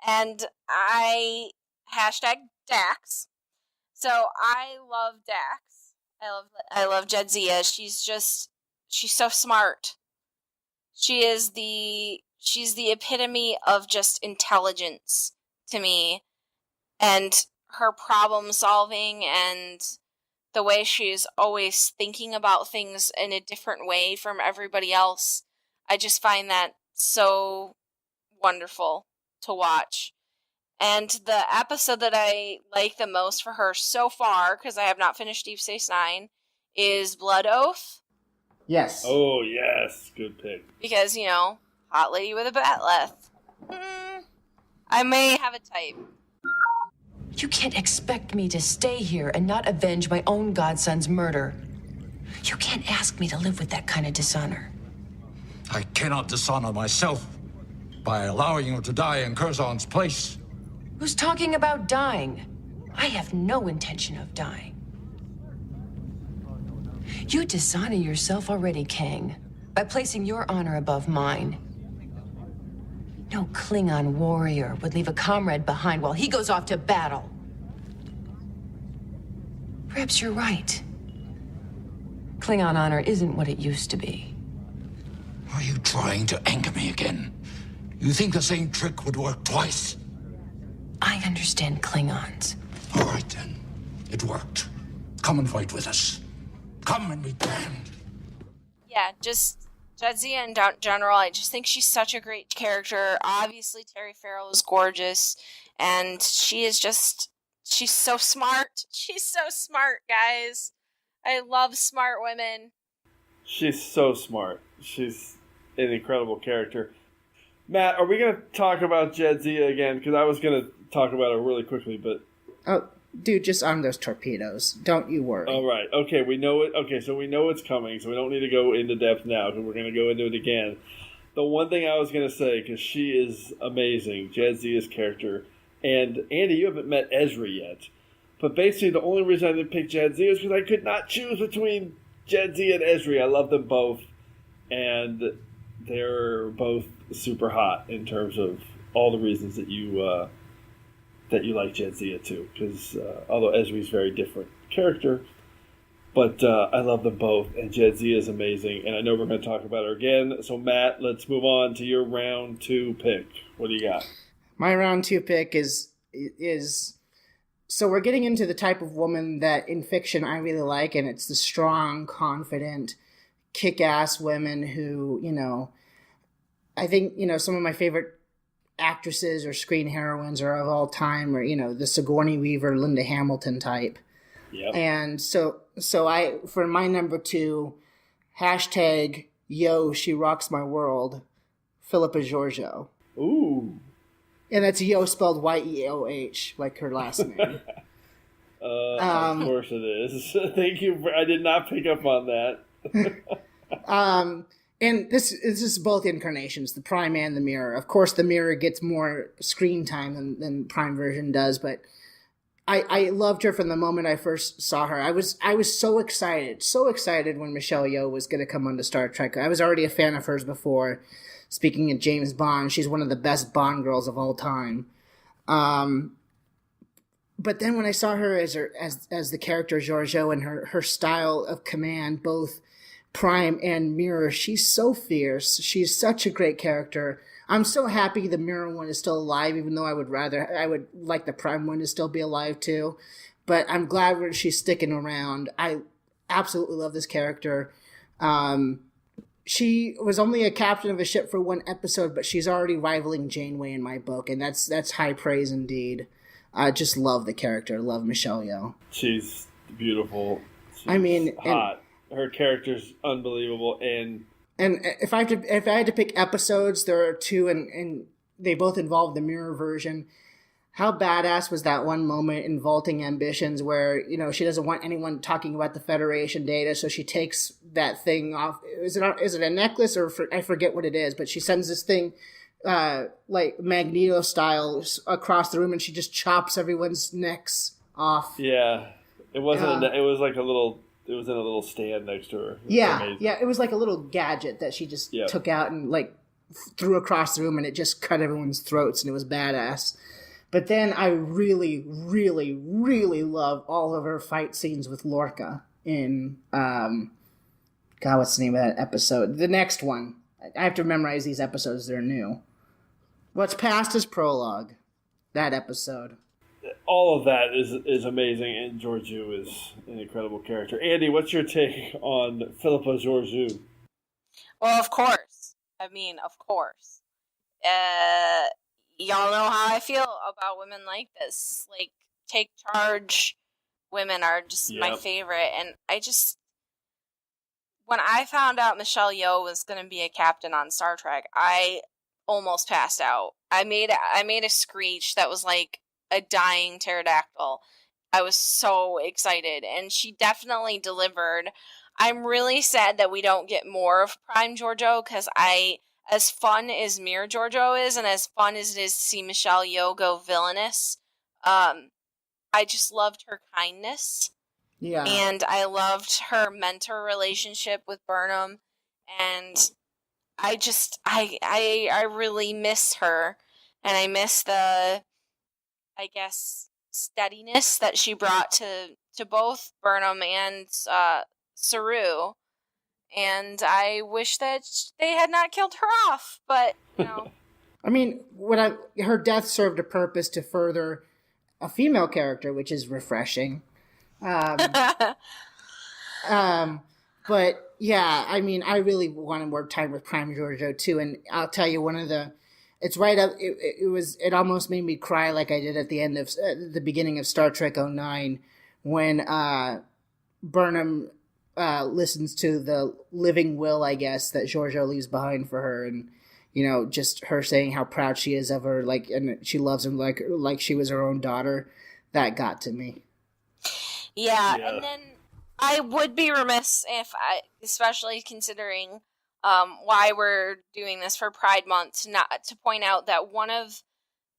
and I hashtag Dax. So I love Dax. I love Jadzia. She's so smart. She's the epitome of just intelligence to me, and her problem solving and the way she's always thinking about things in a different way from everybody else. I just find that so wonderful to watch. And the episode that I like the most for her so far, because I have not finished Deep Space Nine, is Blood Oath. Yes. Oh, yes. Good pick. Because, you know, hot lady with a batleth. I may have a type. You can't expect me to stay here and not avenge my own godson's murder. You can't ask me to live with that kind of dishonor. I cannot dishonor myself by allowing you to die in Curzon's place. Who's talking about dying? I have no intention of dying. You dishonor yourself already, Kang, by placing your honor above mine. No Klingon warrior would leave a comrade behind while he goes off to battle. Perhaps you're right. Klingon honor isn't what it used to be. Are you trying to anger me again? You think the same trick would work twice? I understand Klingons. All right, then. It worked. Come and fight with us. Come and be damned. Yeah, just Jadzia in general, I just think she's such a great character. Obviously, Terry Farrell is gorgeous, and she's so smart. She's so smart, guys. I love smart women. She's so smart. She's an incredible character. Matt, are we going to talk about Jadzia again? Because I was going to talk about her really quickly, but... Oh, dude, just arm those torpedoes. Don't you worry. All right. Okay, we know it. Okay, so we know it's coming, so we don't need to go into depth now, because we're going to go into it again. The one thing I was going to say, because she is amazing, Jadzia's character, and Andi, you haven't met Ezra yet, but basically the only reason I didn't pick Jadzia is because I could not choose between Jadzia and Ezra. I love them both, and they're both super hot in terms of all the reasons that you like Jadzia too. Because although Ezri's a very different character, but I love them both, and Jadzia is amazing. And I know we're going to talk about her again. So Matt, let's move on to your round 2 pick. What do you got? My round 2 pick is so we're getting into the type of woman that in fiction I really like, and it's the strong, confident, kick-ass women who, I think, some of my favorite actresses or screen heroines are of all time, or, the Sigourney Weaver, Linda Hamilton type. Yep. And so I, for my number 2, hashtag, yo, she rocks my world, Philippa Georgiou. Ooh. And that's Yo spelled Yeoh, like her last name. Of course it is. Thank you. I did not pick up on that. And this is both incarnations, the Prime and the Mirror. Of course, the Mirror gets more screen time than Prime version does, but I loved her from the moment I first saw her. I was so excited when Michelle Yeoh was going to come onto Star Trek. I was already a fan of hers before. Speaking of James Bond, she's one of the best Bond girls of all time. But then when I saw her as the character Georgiou and her style of command, both Prime and Mirror, she's so fierce. She's such a great character. I'm so happy the Mirror one is still alive, even though I would like the Prime one to still be alive too. But I'm glad she's sticking around. I absolutely love this character. She was only a captain of a ship for 1 episode, but she's already rivaling Janeway in my book, and that's high praise indeed. I just love the character. Love Michelle Yeoh. She's beautiful. She's hot. Her character's unbelievable, and if I had to pick episodes, there are 2, and they both involve the Mirror version. How badass was that one moment in Vaulting Ambitions where, she doesn't want anyone talking about the Federation data, so she takes that thing off. Is it a necklace or I forget what it is, but she sends this thing like Magneto style across the room, and she just chops everyone's necks off. Yeah. It wasn't it was like it was in a little stand next to her. Yeah, it was like a little gadget that she just took out and like threw across the room, and it just cut everyone's throats, and it was badass. But then I really, really, really love all of her fight scenes with Lorca in, what's the name of that episode? The next one. I have to memorize these episodes. They're new. What's Past is Prologue. That episode. All of that is amazing, and Georgiou is an incredible character. Andi, what's your take on Philippa Georgiou? Well, of course. Of course. Y'all know how I feel about women like this. Like, take charge women are just my favorite. And when I found out Michelle Yeoh was going to be a captain on Star Trek, I almost passed out. I made a screech that was like a dying pterodactyl. I was so excited, and she definitely delivered. I'm really sad that we don't get more of Prime Georgiou, because as fun as Mirror Georgiou is, and as fun as it is to see Michelle Yeoh go villainous, I just loved her kindness. Yeah. And I loved her mentor relationship with Burnham, and I really miss her, and I miss the, steadiness that she brought to both Burnham and Saru. And I wish that they had not killed her off, but, her death served a purpose to further a female character, which is refreshing. But, yeah, I really wanted more time with Prime Georgiou, too, and I'll tell you, it's right up, it almost made me cry like I did at the beginning of Star Trek 09, when Burnham listens to the living will, I guess, that Georgiou leaves behind for her, and just her saying how proud she is of her, and she loves him like she was her own daughter. That got to me. Yeah, and then I would be remiss if especially considering why we're doing this for Pride Month, not to point out that one of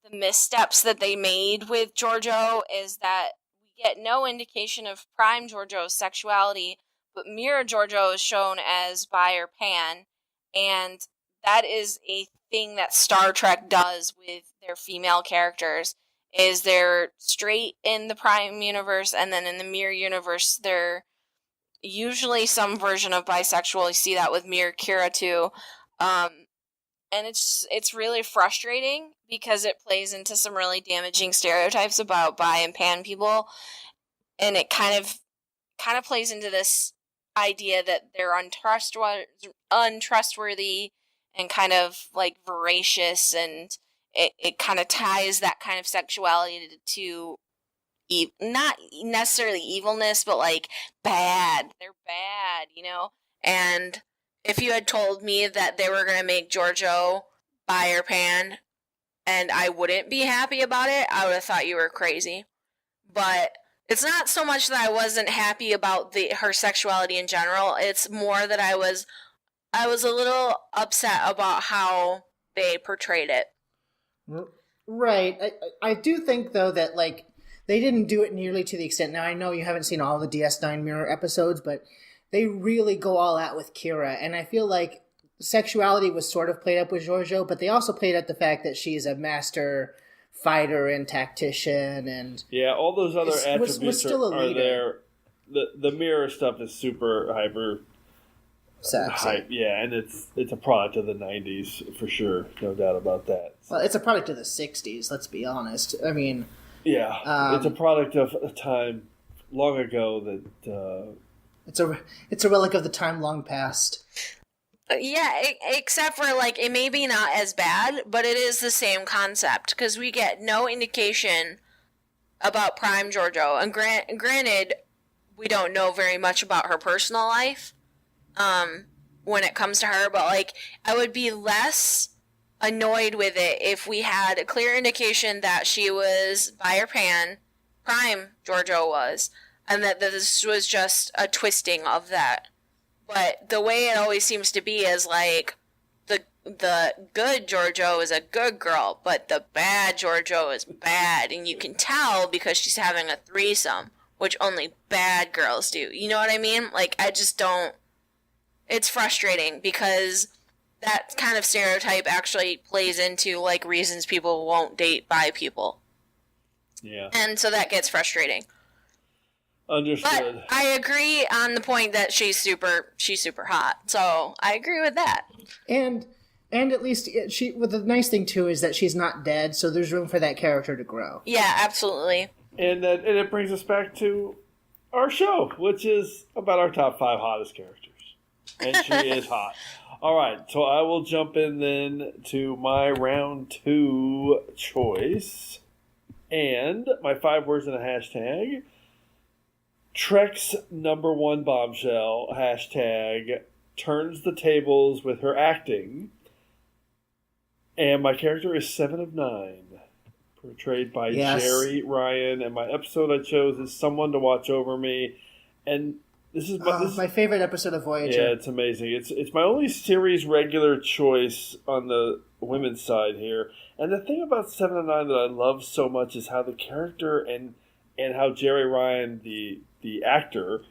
the missteps that they made with Georgiou is that we get no indication of Prime Georgiou's sexuality, but Mirror Georgiou is shown as bi or pan, and that is a thing that Star Trek does with their female characters, is they're straight in the Prime universe, and then in the Mirror universe, they're usually some version of bisexual. You see that with Mirror Kira too. And it's really frustrating because it plays into some really damaging stereotypes about bi and pan people, and it kind of plays into this idea that they're untrustworthy and kind of like voracious, and it kind of ties that kind of sexuality to not necessarily evilness, but like bad. They're bad, you know? And if you had told me that they were going to make Giorgio bi or pan and I wouldn't be happy about it, I would have thought you were crazy. But it's not so much that I wasn't happy about her sexuality in general. It's more that I was a little upset about how they portrayed it. Right. I do think, though, that, like, they didn't do it nearly to the extent. Now, I know you haven't seen all the DS9 Mirror episodes, but they really go all out with Kira. And I feel like sexuality was sort of played up with Giorgio, but they also played up the fact that she's a master fighter and tactician. And yeah, all those other attributes was still are there. The Mirror stuff is super hyper hype, yeah, and it's a product of the 90s for sure, no doubt about that. Well, it's a product of the 60s, let's be honest. I mean, yeah, it's a product of a time long ago that it's a relic of the time long past. Yeah, except for, like, it may be not as bad, but it is the same concept, because we get no indication about Prime Giorgio, and granted, we don't know very much about her personal life when it comes to her, but, like, I would be less annoyed with it if we had a clear indication that she was bi or pan, Prime Giorgio was, and that this was just a twisting of that. But the way it always seems to be is, like, the good Giorgio is a good girl, but the bad Giorgio is bad, and you can tell because she's having a threesome, which only bad girls do. You know what I mean? Like, I just don't... It's frustrating because that kind of stereotype actually plays into, like, reasons people won't date bi people. Yeah. And so that gets frustrating. Understood. But I agree on the point that she's super hot. So I agree with that. And at least the nice thing too is that she's not dead, so there's room for that character to grow. Yeah, absolutely. And it brings us back to our show, which is about our top 5 hottest characters. And she is hot. All right, so I will jump in then to my round 2 choice. And my 5 words in a hashtag. Trek's #1 bombshell, hashtag, turns the tables with her acting. And my character is 7 of 9, portrayed by Jerry Ryan. And my episode I chose is Someone to Watch Over Me. And this is my favorite episode of Voyager. Yeah, it's amazing. It's my only series regular choice on the women's side here. And the thing about 7 of 9 that I love so much is how the character and how Jerry Ryan, the actor,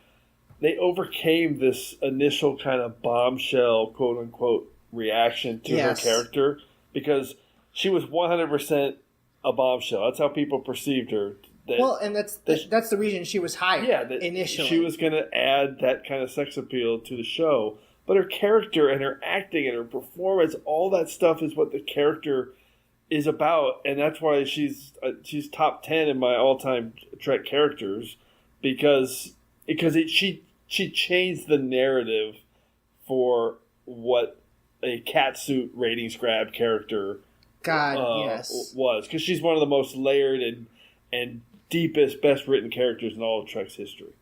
they overcame this initial kind of bombshell, quote-unquote, reaction to her character, because she was 100% a bombshell. That's how people perceived her. And that's the reason she was hired initially. She was going to add that kind of sex appeal to the show. But her character and her acting and her performance, all that stuff is what the character is about. And that's why she's top 10 in my all-time Trek characters, because she changed the narrative for what a catsuit ratings grab character was. Because she's one of the most layered and deepest, best written characters in all of Trek's history.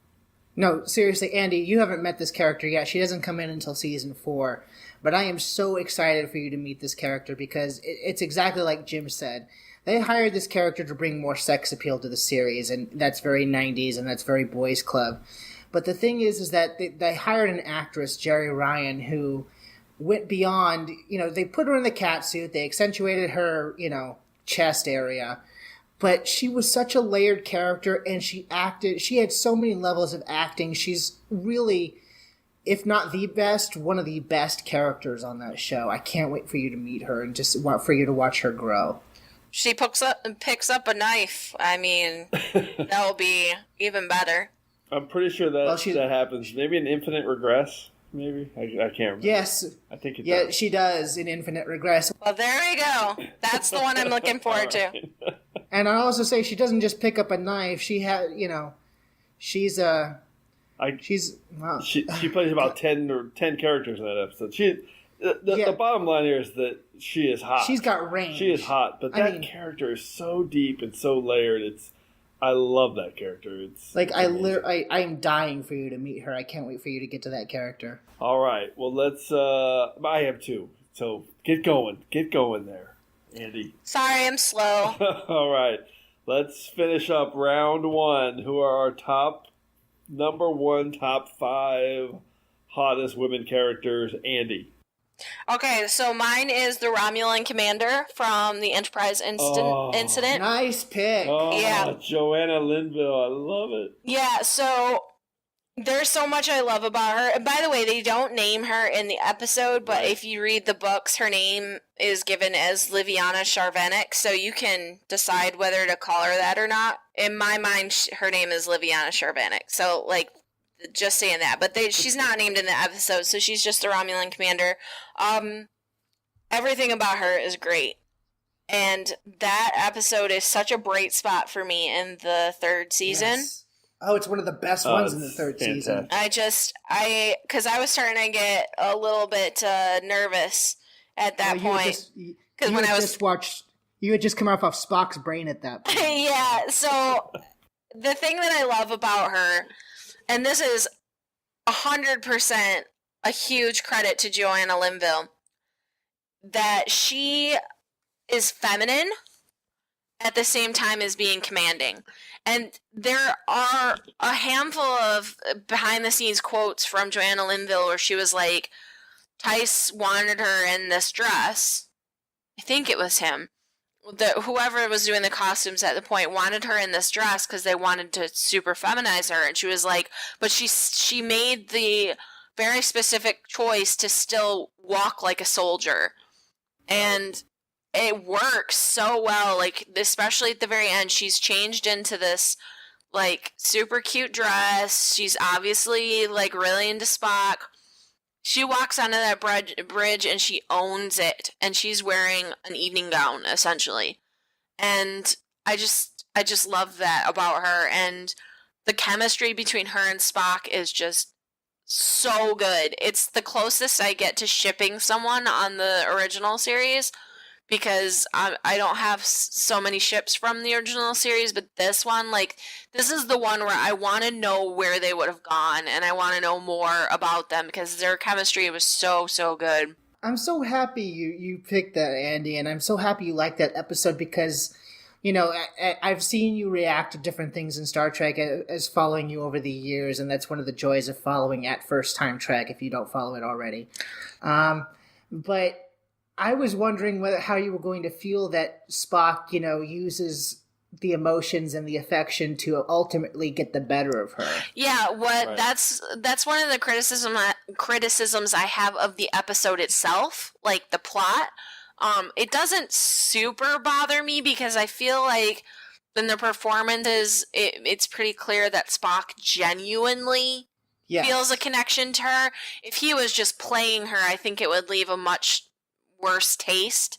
No, seriously, Andi, you haven't met this character yet. She doesn't come in until season 4. But I am so excited for you to meet this character because it's exactly like Jim said. They hired this character to bring more sex appeal to the series, and that's very 90s, and that's very boys' club. But the thing is that they hired an actress, Jerry Ryan, who went beyond, they put her in the catsuit, they accentuated her, chest area, but she was such a layered character, and she had so many levels of acting. She's really if not the best, one of the best characters on that show. I can't wait for you to meet her and just want for you to watch her grow. She picks up a knife. I mean, that will be even better. I'm pretty sure that happens. Maybe in Infinite Regress. Maybe I can't remember. Yes, I think it does. Yeah, she does in Infinite Regress. Well, there we go. That's the one I'm looking forward to. And I also say she doesn't just pick up a knife. She has, she's she plays about 10 characters in that episode. The bottom line here is that she is hot. She's got range. She is hot, but that character is so deep and so layered. I love that character. I am dying for you to meet her. I can't wait for you to get to that character. All right. Well, let's. I have two. So get going there, Andi. Sorry, I'm slow. All right. Let's finish up round one. Who are our number 5 hottest women characters? Andi. Okay, so mine is the Romulan commander from the Enterprise incident. Nice pick. Yeah. Joanna Linville. I love it. Yeah, so there's so much I love about her. And by the way, they don't name her in the episode, but if you read the books, her name is given as Liviana Charvenick, so you can decide whether to call her that or not. In my mind, her name is Liviana Charvenick. So, just saying that, but she's not named in the episode, so she's just the Romulan commander. Everything about her is great, and that episode is such a bright spot for me in the 3rd season. Yes. Oh, it's one of the best ones in the 3rd season. Because I was starting to get a little bit nervous at that point. Because when you had just come off Spock's brain at that point. Yeah. So the thing that I love about her. And this is 100% a huge credit to Joanna Linville, that she is feminine at the same time as being commanding. And there are a handful of behind-the-scenes quotes from Joanna Linville where she was like, Tice wanted her in this dress. I think it was him. Whoever was doing the costumes at the point wanted her in this dress because they wanted to super feminize her, and she was like, but she made the very specific choice to still walk like a soldier, and it works so well. Especially at the very end, she's changed into this super cute dress. She's obviously really into Spock. She walks onto that bridge and she owns it, and she's wearing an evening gown essentially, and I just love that about her, and the chemistry between her and Spock is just so good. It's the closest I get to shipping someone on the original series, because I don't have so many ships from the original series, but this one, this is the one where I want to know where they would have gone, and I want to know more about them, because their chemistry was so, so good. I'm so happy you picked that, Andi, and I'm so happy you liked that episode, because, I've seen you react to different things in Star Trek as following you over the years, and that's one of the joys of following At First Time Trek, if you don't follow it already. But I was wondering how you were going to feel that Spock, uses the emotions and the affection to ultimately get the better of her. Yeah, that's one of the criticisms I have of the episode itself, the plot. It doesn't super bother me, because I feel like in the performances, it's pretty clear that Spock genuinely feels a connection to her. If he was just playing her, I think it would leave a much worse taste,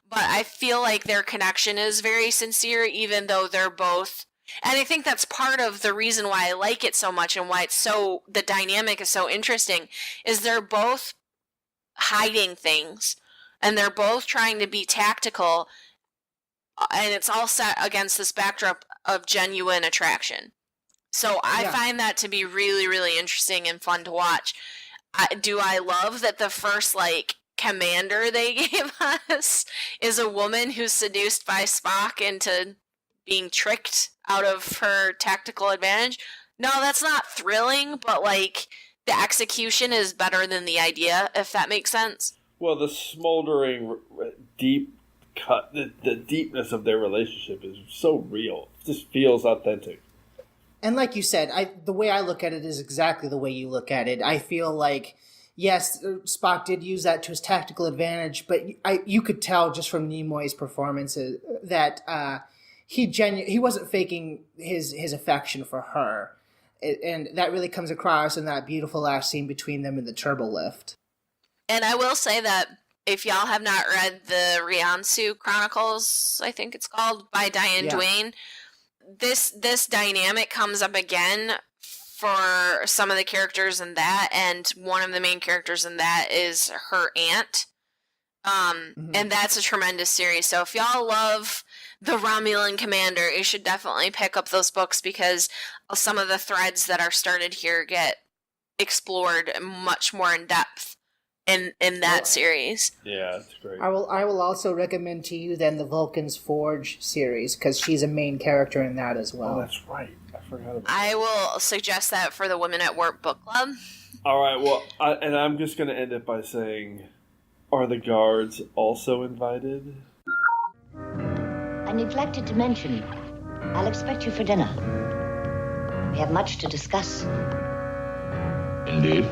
but I feel like their connection is very sincere, even though they're both, and I think that's part of the reason why I like it so much, and why the dynamic is so interesting, is they're both hiding things, and they're both trying to be tactical, and it's all set against this backdrop of genuine attraction. So I find that to be really, really interesting and fun to watch. Do I love that the first commander they gave us is a woman who's seduced by Spock into being tricked out of her tactical advantage? No, that's not thrilling, but the execution is better than the idea, if that makes sense. Well, the smoldering deep cut, the deepness of their relationship is so real. It just feels authentic. And like you said, the way I look at it is exactly the way you look at it. I feel like, yes, Spock did use that to his tactical advantage, but you could tell just from Nimoy's performances that he wasn't faking his affection for her. And that really comes across in that beautiful last scene between them in the turbo lift. And I will say that if y'all have not read the Riansu Chronicles, I think it's called, by Diane Duane, this dynamic comes up again for some of the characters in that, and one of the main characters in that is her aunt. And that's a tremendous series. So if y'all love the Romulan Commander, you should definitely pick up those books, because some of the threads that are started here get explored much more in depth in that series. Yeah, it's great. I will also recommend to you then the Vulcan's Forge series, because she's a main character in that as well. Oh, that's right. I forgot about that. I will suggest that for the Women at Warp book club. All right, well, I'm just going to end it by saying, are the guards also invited? I neglected to mention, I'll expect you for dinner. We have much to discuss. Indeed.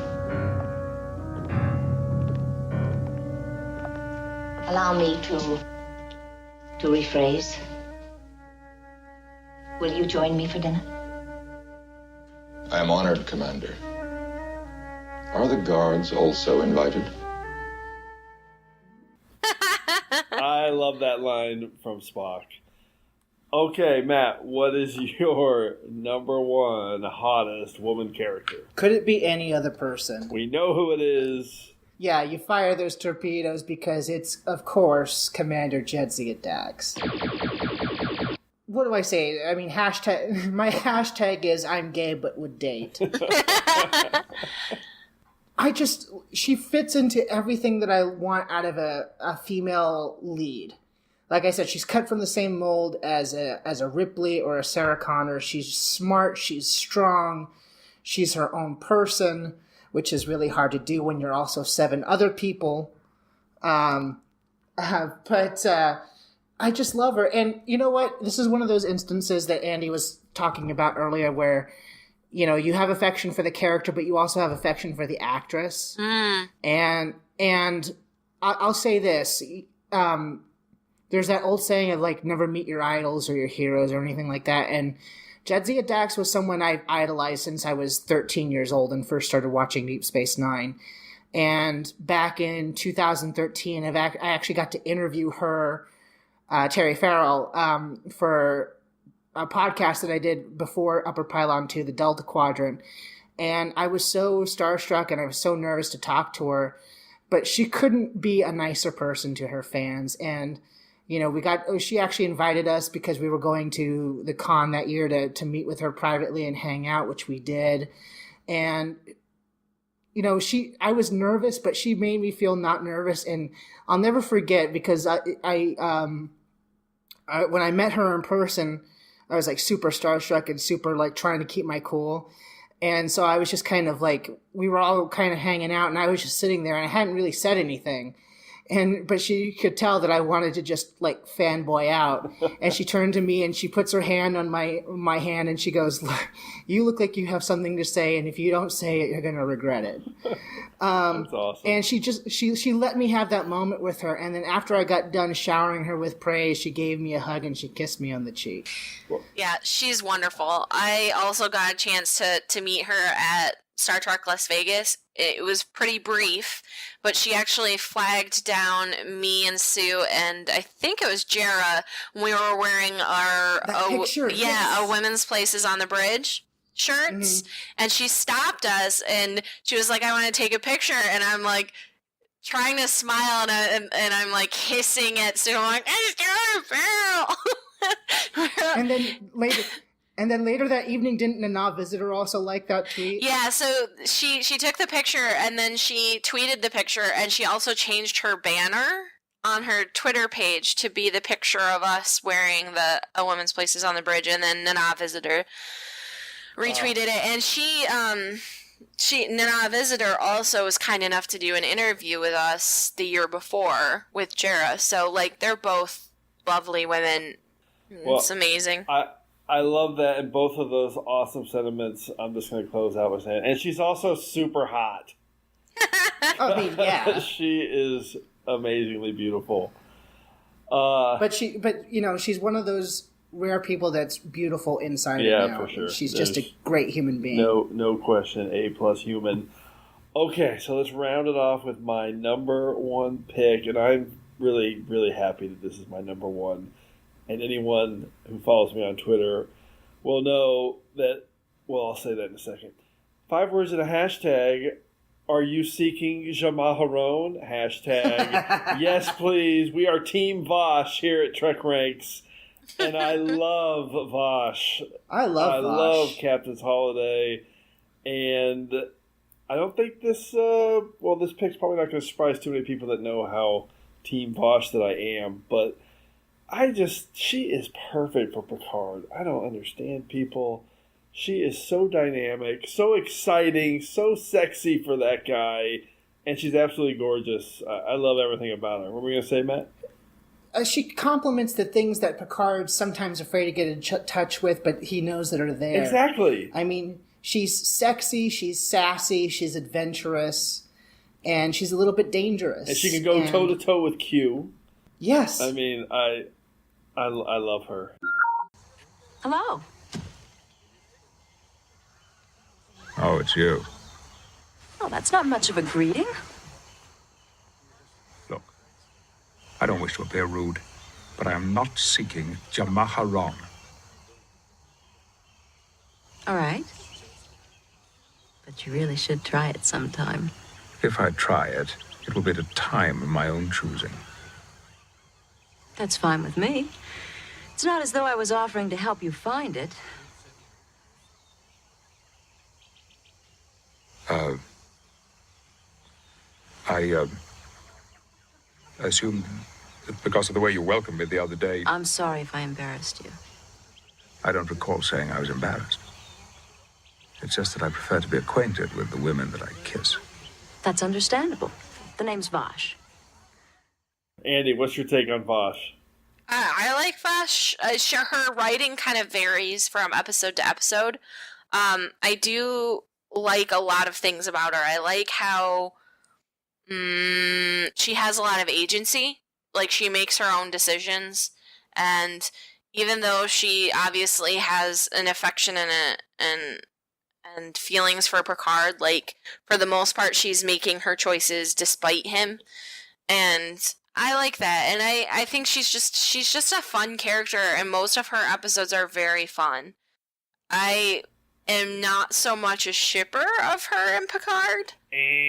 Allow me to rephrase. Will you join me for dinner? I am honored, Commander. Are the guards also invited? I love that line from Spock. Okay, Matt, what is your number one hottest woman character? Could it be any other person? We know who it is. Yeah, you fire those torpedoes because it's, of course, Commander Jadzia Dax. What do I say? I mean, my hashtag is I'm gay but would date. She fits into everything that I want out of a female lead. Like I said, she's cut from the same mold as a Ripley or a Sarah Connor. She's smart, she's strong, she's her own person, which is really hard to do when you're also 7 other people. But I just love her. And you know what? This is one of those instances that Andi was talking about earlier where, you know, you have affection for the character, but you also have affection for the actress. And I'll say this. There's that old saying of, like, never meet your idols or your heroes or anything like that. And Jadzia Dax was someone I've idolized since I was 13 years old and first started watching Deep Space Nine. And back in 2013, I actually got to interview her, Terry Farrell, for a podcast that I did before Upper Pylon 2, the Delta Quadrant. And I was so starstruck and I was so nervous to talk to her. But she couldn't be a nicer person to her fans. And, you know, she actually invited us because we were going to the con that year to meet with her privately and hang out, which we did. And, you know, I was nervous, but she made me feel not nervous. And I'll never forget because when I met her in person, I was like super starstruck and super like trying to keep my cool. And so I was just kind of like, we were all kind of hanging out and I was just sitting there and I hadn't really said anything. But she could tell that I wanted to just like fanboy out. And she turned to me and she puts her hand on my hand and she goes, "Look, you look like you have something to say. And if you don't say it, you're going to regret it." That's awesome. And she let me have that moment with her. And then after I got done showering her with praise, she gave me a hug and she kissed me on the cheek. Yeah, she's wonderful. I also got a chance to meet her at Star Trek Las Vegas. It was pretty brief, but she actually flagged down me and Sue, and I think it was Jera, when we were wearing our a Women's Places on the Bridge shirts, and she stopped us, and she was like, "I want to take a picture," and I'm like, trying to smile, and I'm like hissing at Sue. I'm like, "It's Jera Farrell." And then later that evening, didn't Nana Visitor also like that tweet? Yeah, so she took the picture and then she tweeted the picture and she also changed her banner on her Twitter page to be the picture of us wearing A Woman's Places on the Bridge, and then Nana Visitor retweeted it. And Nana Visitor also was kind enough to do an interview with us the year before with Jera. So, like, they're both lovely women. It's amazing. I love that, and both of those awesome sentiments. I'm just going to close out with saying, and she's also super hot. I mean, yeah, she is amazingly beautiful. But she's one of those rare people that's beautiful inside and out. For sure. She's just a great human being. No question, A+ human. Okay, so let's round it off with my number one pick, and I'm really, really happy that this is my number one. And anyone who follows me on Twitter will know that, well, I'll say that in a second. 5 words in a hashtag. Are you seeking Jamaharon? Hashtag. Yes, please. We are Team Vosh here at TrekRanks. And I love Vosh. I love Vosh. love Captain's Holiday. And I don't think this pick's probably not going to surprise too many people that know how Team Vosh that I am. But she is perfect for Picard. I don't understand people. She is so dynamic, so exciting, so sexy for that guy, and she's absolutely gorgeous. I love everything about her. What were we going to say, Matt? She complements the things that Picard's sometimes afraid to get in touch with, but he knows that are there. Exactly. I mean, she's sexy, she's sassy, she's adventurous, and she's a little bit dangerous. And she can go toe-to-toe with Q. Yes. I mean, I love her. Hello. Oh, it's you. Oh, that's not much of a greeting. Look, I don't wish to appear rude, but I am not seeking Jamaharon. All right. But you really should try it sometime. If I try it, it will be at a time of my own choosing. That's fine with me. It's not as though I was offering to help you find it. I assumed that because of the way you welcomed me the other day... I'm sorry if I embarrassed you. I don't recall saying I was embarrassed. It's just that I prefer to be acquainted with the women that I kiss. That's understandable. The name's Vosh. Andi, what's your take on Vosh? I like Vosh. Her writing kind of varies from episode to episode. I do like a lot of things about her. I like how she has a lot of agency. Like, she makes her own decisions, and even though she obviously has an affection and feelings for Picard, like, for the most part, she's making her choices despite him, and I like that. And I think she's just a fun character, and most of her episodes are very fun. I am not so much a shipper of her and Picard,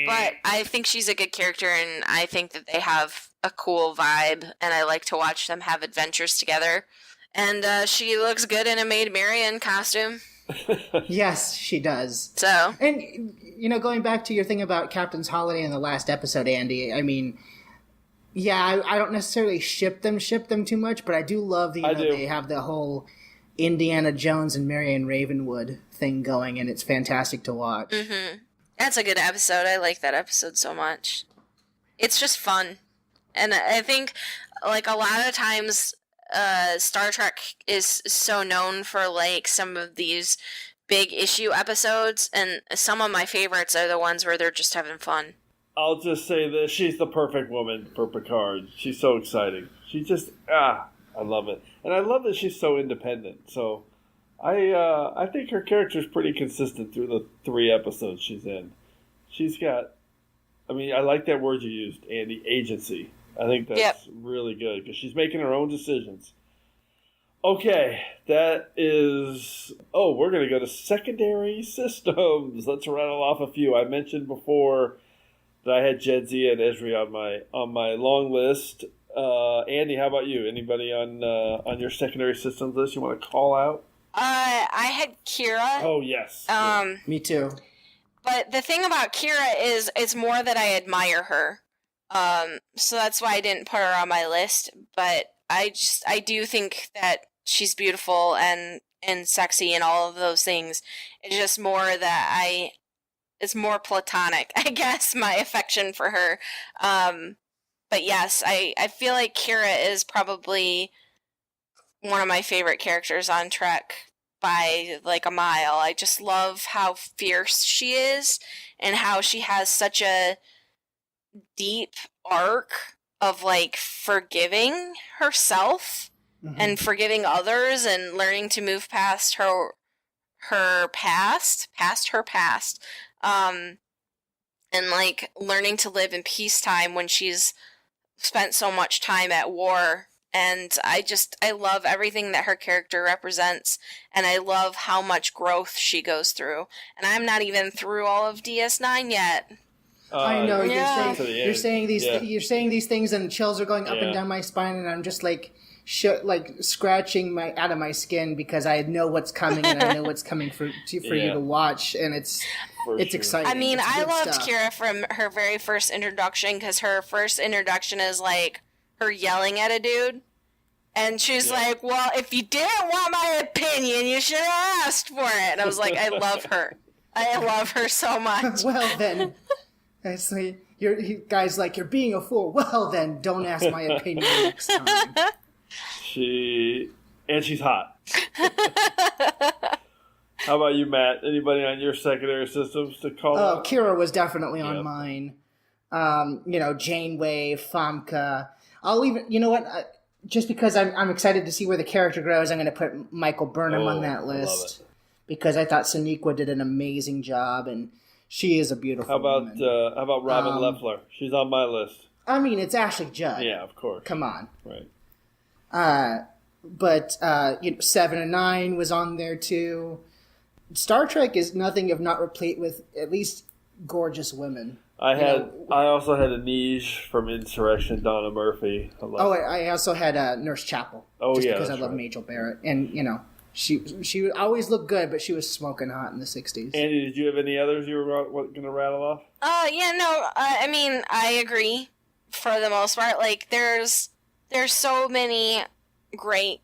but I think she's a good character, and I think that they have a cool vibe, and I like to watch them have adventures together. And she looks good in a Maid Marian costume. Yes, she does. So, and going back to your thing about Captain's Holiday in the last episode, Andi, I mean, yeah, I don't necessarily ship them too much, but I do love they have the whole Indiana Jones and Marion Ravenwood thing going, and it's fantastic to watch. Mm-hmm. That's a good episode. I like that episode so much. It's just fun. And I think, like, a lot of times, Star Trek is so known for, like, some of these big issue episodes, and some of my favorites are the ones where they're just having fun. I'll just say this. She's the perfect woman for Picard. She's so exciting. She just, I love it. And I love that she's so independent. So I think her character's pretty consistent through the 3 episodes she's in. She's got, I like that word you used, Andi, agency. I think that's really good because she's making her own decisions. Okay, that is... Oh, we're going to go to secondary systems. Let's rattle off a few. I mentioned before that I had Jedzia and Esri on my long list. Andi, how about you? Anybody on your secondary systems list you want to call out? I had Kira. Oh, yes. Me too. But the thing about Kira is it's more that I admire her. So that's why I didn't put her on my list. But I do think that she's beautiful and sexy and all of those things. It's just more that it's more platonic, I guess, my affection for her. But yes, I feel like Kira is probably one of my favorite characters on Trek. by like a mile. I just love how fierce she is and how she has such a deep arc of like forgiving herself and forgiving others and learning to move past her past, and like learning to live in peacetime when she's spent so much time at war. And I love everything that her character represents, and I love how much growth she goes through. And I'm not even through all of DS9 yet. I know yeah. you're saying these things, and chills are going up and down my spine, and I'm just like scratching out of my skin because I know what's coming, and I know what's coming for you to watch, and it's exciting. I mean, I loved stuff. Kira from her very first introduction, because her first introduction is like her yelling at a dude, and she's like, well, if you didn't want my opinion, you should have asked for it. And I was like, I love her. I love her so much. Well then, I say, guys like, you're being a fool. Well then, don't ask my opinion next time. She's hot. How about you, Matt? Anybody on your secondary systems to call out? Kira was definitely on mine. Janeway, Famke. I'll even, you know what? Just because I'm excited to see where the character grows, I'm going to put Michael Burnham on that list. Because I thought Sonequa did an amazing job, and she is a beautiful woman. How about Robin Leffler? She's on my list. I mean, it's Ashley Judd. Yeah, of course. Come on. Right. But 7 and 9 was on there too. Star Trek is nothing if not replete with at least gorgeous women. I also had Anij from Insurrection, Donna Murphy. I also had Nurse Chapel. Just because I love Majel Barrett, and she would always look good, but she was smoking hot in the 60s. Andi, did you have any others you were going to rattle off? I mean, I agree for the most part. Like, there's so many great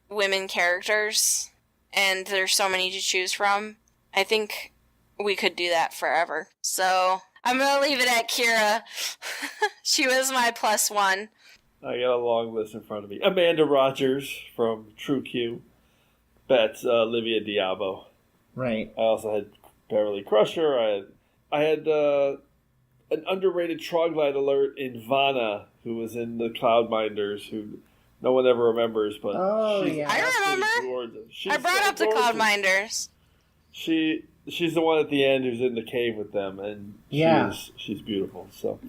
women characters, and there's so many to choose from. I think we could do that forever. So I'm going to leave it at Kira. She was my +1. I got a long list in front of me. Amanda Rogers from True Q. That's Livia Diabo. Right. I also had Beverly Crusher. I had an underrated troglodyte alert in Vanna, who was in the Cloudminders, who no one ever remembers, but she's I remember. Gorgeous. I brought up the Cloudminders. She's the one at the end who's in the cave with them, and she's beautiful. So,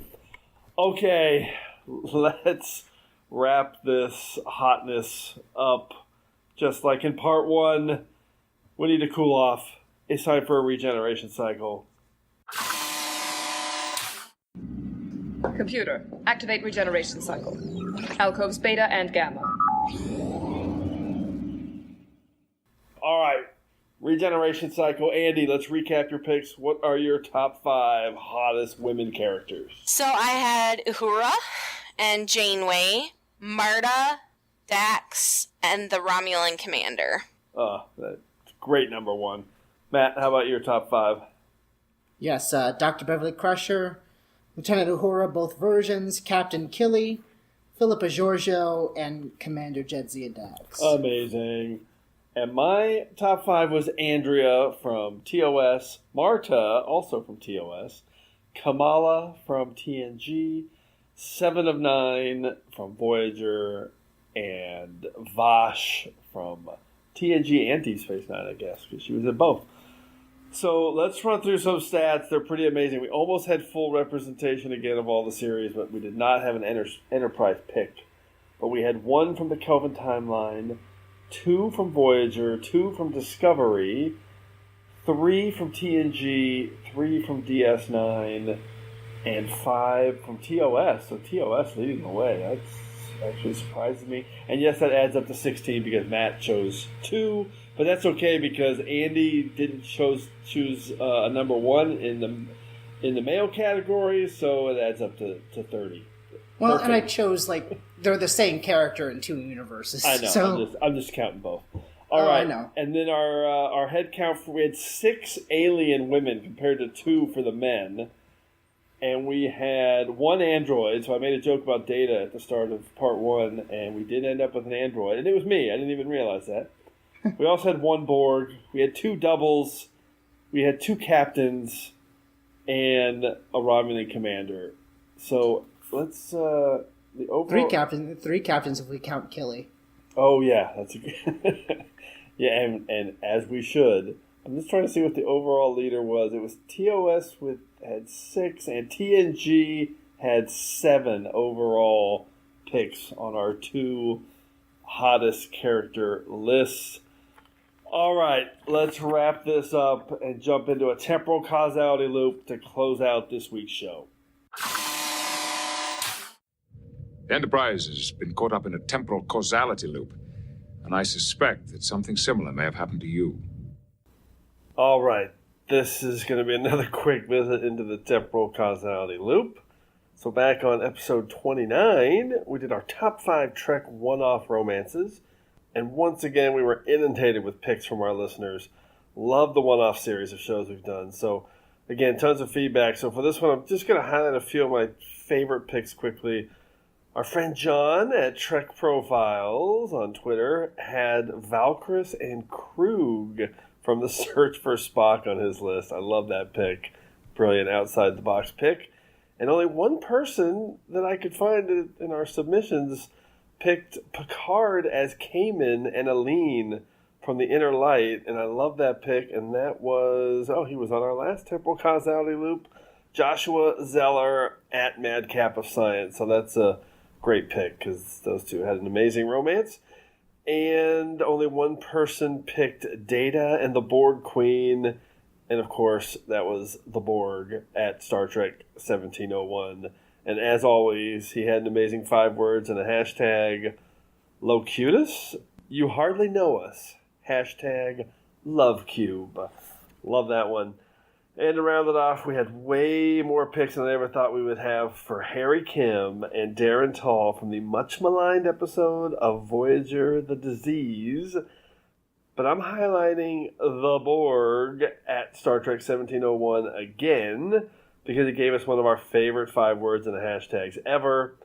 okay, let's wrap this hotness up. Just like in part 1, we need to cool off. It's time for a regeneration cycle. Computer, activate regeneration cycle. Alcoves beta and gamma. All right, regeneration cycle. Andi, let's recap your picks. What are your top 5 hottest women characters? So I had Uhura and Janeway, Marta, Dax, and the Romulan commander. That's great number 1. Matt, how about your top 5? Yes, Dr. Beverly Crusher, Lieutenant Uhura, both versions, Captain Killy, Philippa Giorgio, and Commander Jadzia Dax. Amazing. And my top 5 was Andrea from TOS, Marta, also from TOS, Kamala from TNG, 7 of 9 from Voyager, and Vash from TNG and Deep Space Nine, I guess, because she was in both. So let's run through some stats. They're pretty amazing. We almost had full representation again of all the series, but we did not have an Enterprise pick. But we had 1 from the Kelvin timeline, 2 from Voyager, 2 from Discovery, 3 from TNG, 3 from DS9, and 5 from TOS. So TOS leading the way. That's actually surprises me. And yes, that adds up to 16 because Matt chose 2. But that's okay because Andi didn't choose a number 1 in the male category, so it adds up to 30. Well, Perfect. And I chose, they're the same character in 2 universes. I know. So... I'm just counting both. All right. I know. And then our head count, we had 6 alien women compared to 2 for the men. And we had 1 android, so I made a joke about Data at the start of part 1, and we did end up with an android. And it was me. I didn't even realize that. We also had one Borg. We had 2 doubles. We had 2 captains and a Romulan commander. So let's the overall 3 captains if we count Killy. Oh yeah, that's a good. Yeah, and as we should. I'm just trying to see what the overall leader was. It was TOS had 6 and TNG had 7 overall picks on our 2 hottest character lists. All right, let's wrap this up and jump into a temporal causality loop to close out this week's show. The Enterprise has been caught up in a temporal causality loop, and I suspect that something similar may have happened to you. All right, this is going to be another quick visit into the temporal causality loop. So back on episode 29, we did our top 5 Trek one-off romances. And once again, we were inundated with picks from our listeners. Love the one-off series of shows we've done. So again, tons of feedback. So for this one, I'm just going to highlight a few of my favorite picks quickly. Our friend John at Trek Profiles on Twitter had Valkyris and Krug from The Search for Spock on his list. I love that pick. Brilliant outside-the-box pick. And only one person that I could find in our submissions picked Picard as Kamen and Aline from The Inner Light. And I love that pick. And that was, he was on our last temporal causality loop. Joshua Zeller at Madcap of Science. So that's a great pick because those two had an amazing romance. And only one person picked Data and the Borg Queen. And, of course, that was the Borg at Star Trek 1701. And as always, he had an amazing 5 words and a hashtag, Locutus, you hardly know us. Hashtag LoveCube. Love that one. And to round it off, we had way more picks than I ever thought we would have for Harry Kim and Darren Tall from the much-maligned episode of Voyager the Disease. But I'm highlighting the Borg at Star Trek 1701 again because it gave us one of our favorite 5 words and hashtags ever.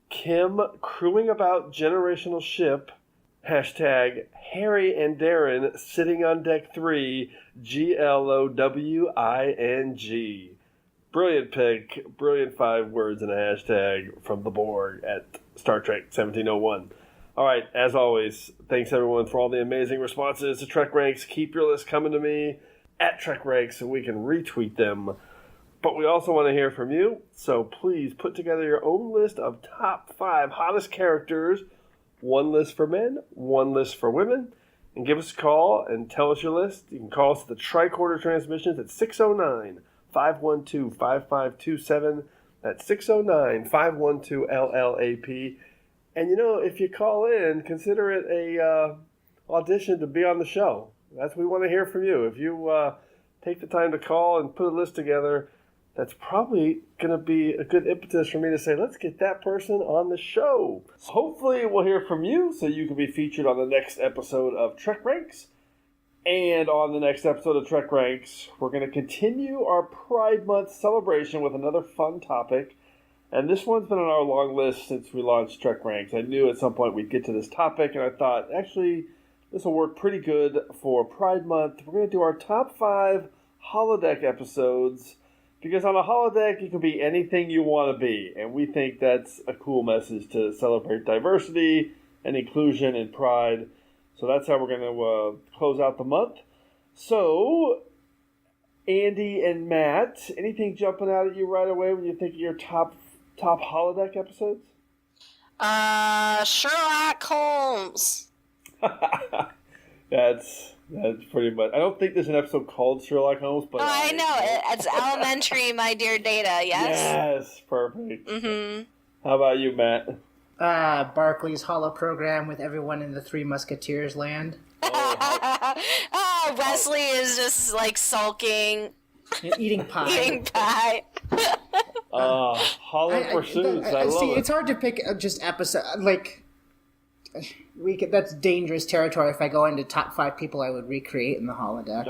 Kim crewing about generational ship. Hashtag Harry and Darren sitting on deck 3. GLOWING. Brilliant pick. Brilliant 5 words and a hashtag from the Borg at Star Trek 1701. All right, as always, thanks everyone for all the amazing responses to TrekRanks. Keep your list coming to me at TrekRanks so we can retweet them. But we also want to hear from you, so please put together your own list of top 5 hottest characters. 1 list for men, 1 list for women. And give us a call and tell us your list. You can call us at the Tricorder Transmissions at 609-512-5527. That's 609-512-LLAP. And, if you call in, consider it a audition to be on the show. That's what we want to hear from you. If you take the time to call and put a list together, that's probably going to be a good impetus for me to say, let's get that person on the show. So hopefully we'll hear from you so you can be featured on the next episode of TrekRanks. And on the next episode of TrekRanks, we're going to continue our Pride Month celebration with another fun topic. And this one's been on our long list since we launched TrekRanks. I knew at some point we'd get to this topic, and I thought, actually, this will work pretty good for Pride Month. We're going to do our top 5 holodeck episodes, because on a holodeck, you can be anything you want to be, and we think that's a cool message to celebrate diversity and inclusion and pride. So that's how we're going to close out the month. So, Andi and Matt, anything jumping out at you right away when you think of your top holodeck episodes? Sherlock Holmes. That's pretty much. I don't think there's an episode called Sherlock Holmes, but I know it's elementary, my dear Data. Yes. Yes, perfect. Mm-hmm. How about you, Matt? Barclay's holo program with everyone in the Three Musketeers land. Wesley is just like sulking, eating pie. Hollow Pursuits. I love it. It's hard to pick just episode that's dangerous territory if I go into top 5 people I would recreate in the holodeck.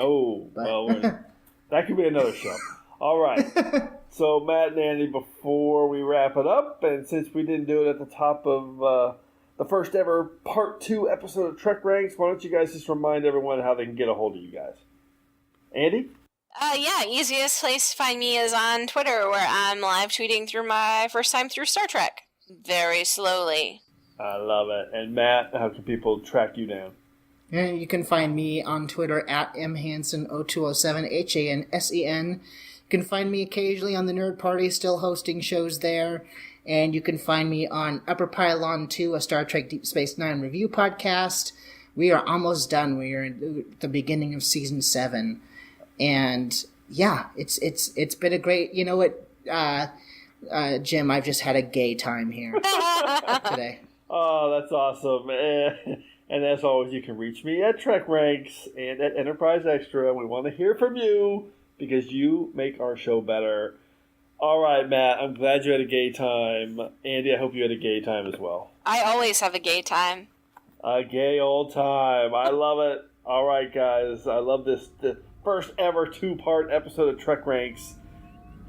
That could be another show. All right. So Matt and Andy, before we wrap it up, and since we didn't do it at the top of the first ever Part 2 episode of TrekRanks. Why don't you guys just remind everyone how they can get a hold of you guys? Andi? Yeah, easiest place to find me is on Twitter, where I'm live tweeting through my first time through Star Trek. Very slowly. I love it. And Matt, how can people track you down? And you can find me on Twitter at mhansen0207, HANSEN. You can find me occasionally on the Nerd Party, still hosting shows there. And you can find me on Upper Pylon 2, a Star Trek Deep Space Nine review podcast. We are almost done. We are at the beginning of Season 7. And yeah, it's been a great, you know what, Jim, I've just had a gay time here today. Oh, that's awesome. And as always, you can reach me at TrekRanks and at Enterprise Extra. We want to hear from you because you make our show better. All right, Matt, I'm glad you had a gay time. Andi, I hope you had a gay time as well. I always have a gay time. A gay old time. I love it. All right, guys. I love this. The first ever 2-part episode of TrekRanks.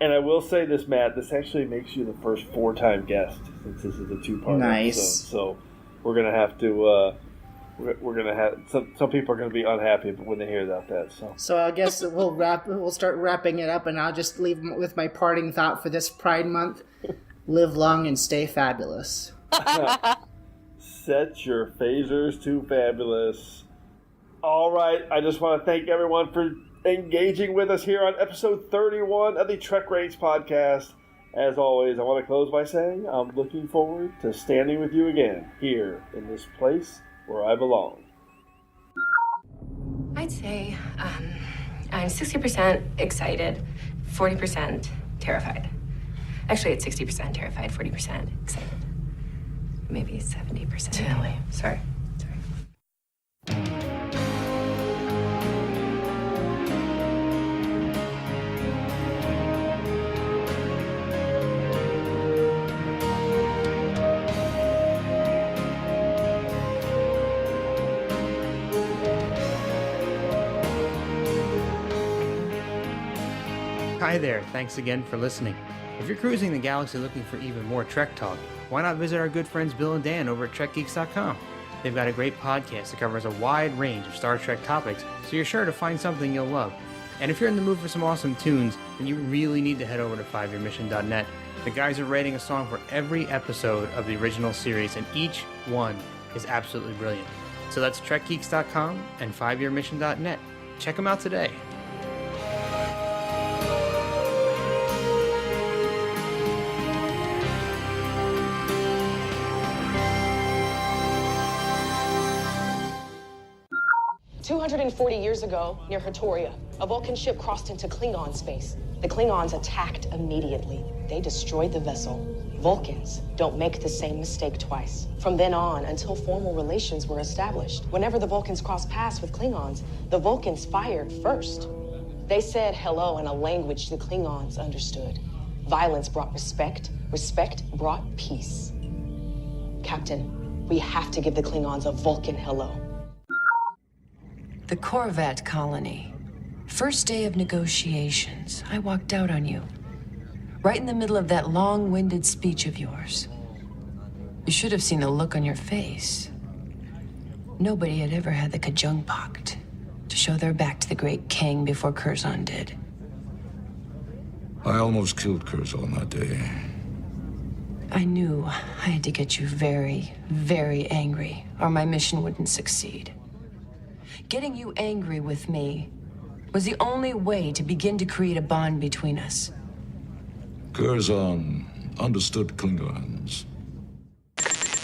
And I will say this, Matt, this actually makes you the first 4-time guest since this is a 2-part nice episode. So we're going to have to... We're gonna have some people are gonna be unhappy when they hear about that. So I guess we'll start wrapping it up, and I'll just leave with my parting thought for this Pride Month: live long and stay fabulous. Set your phasers to fabulous. All right, I just want to thank everyone for engaging with us here on episode 31 of the TrekRanks podcast. As always, I want to close by saying I'm looking forward to standing with you again here in this place where I belong. I'd say I'm 60% excited, 40% terrified. Actually, it's 60% terrified, 40% excited. Maybe 70%. Tilly. Sorry. Hi there, thanks again for listening. If you're cruising the galaxy looking for even more Trek talk, why not visit our good friends Bill and Dan over at TrekGeeks.com? They've got a great podcast that covers a wide range of Star Trek topics, so you're sure to find something you'll love. And if you're in the mood for some awesome tunes, then you really need to head over to 5yearmission.net. The guys are writing a song for every episode of the original series, and each one is absolutely brilliant. So that's TrekGeeks.com and 5yearmission.net. Check them out today. Years ago, near Hatoria, a Vulcan ship crossed into Klingon space. The Klingons attacked immediately. They destroyed the vessel. Vulcans don't make the same mistake twice. From then on, until formal relations were established, whenever the Vulcans crossed paths with Klingons, the Vulcans fired first. They said hello in a language the Klingons understood. Violence brought respect. Respect brought peace. Captain, we have to give the Klingons a Vulcan hello. The Corvette colony. First day of negotiations, I walked out on you. Right in the middle of that long-winded speech of yours. You should have seen the look on your face. Nobody had ever had the Kajungpakt to show their back to the great king before Curzon did. I almost killed Curzon that day. I knew I had to get you very, very angry, or my mission wouldn't succeed. Getting you angry with me was the only way to begin to create a bond between us. Curzon understood Klingons.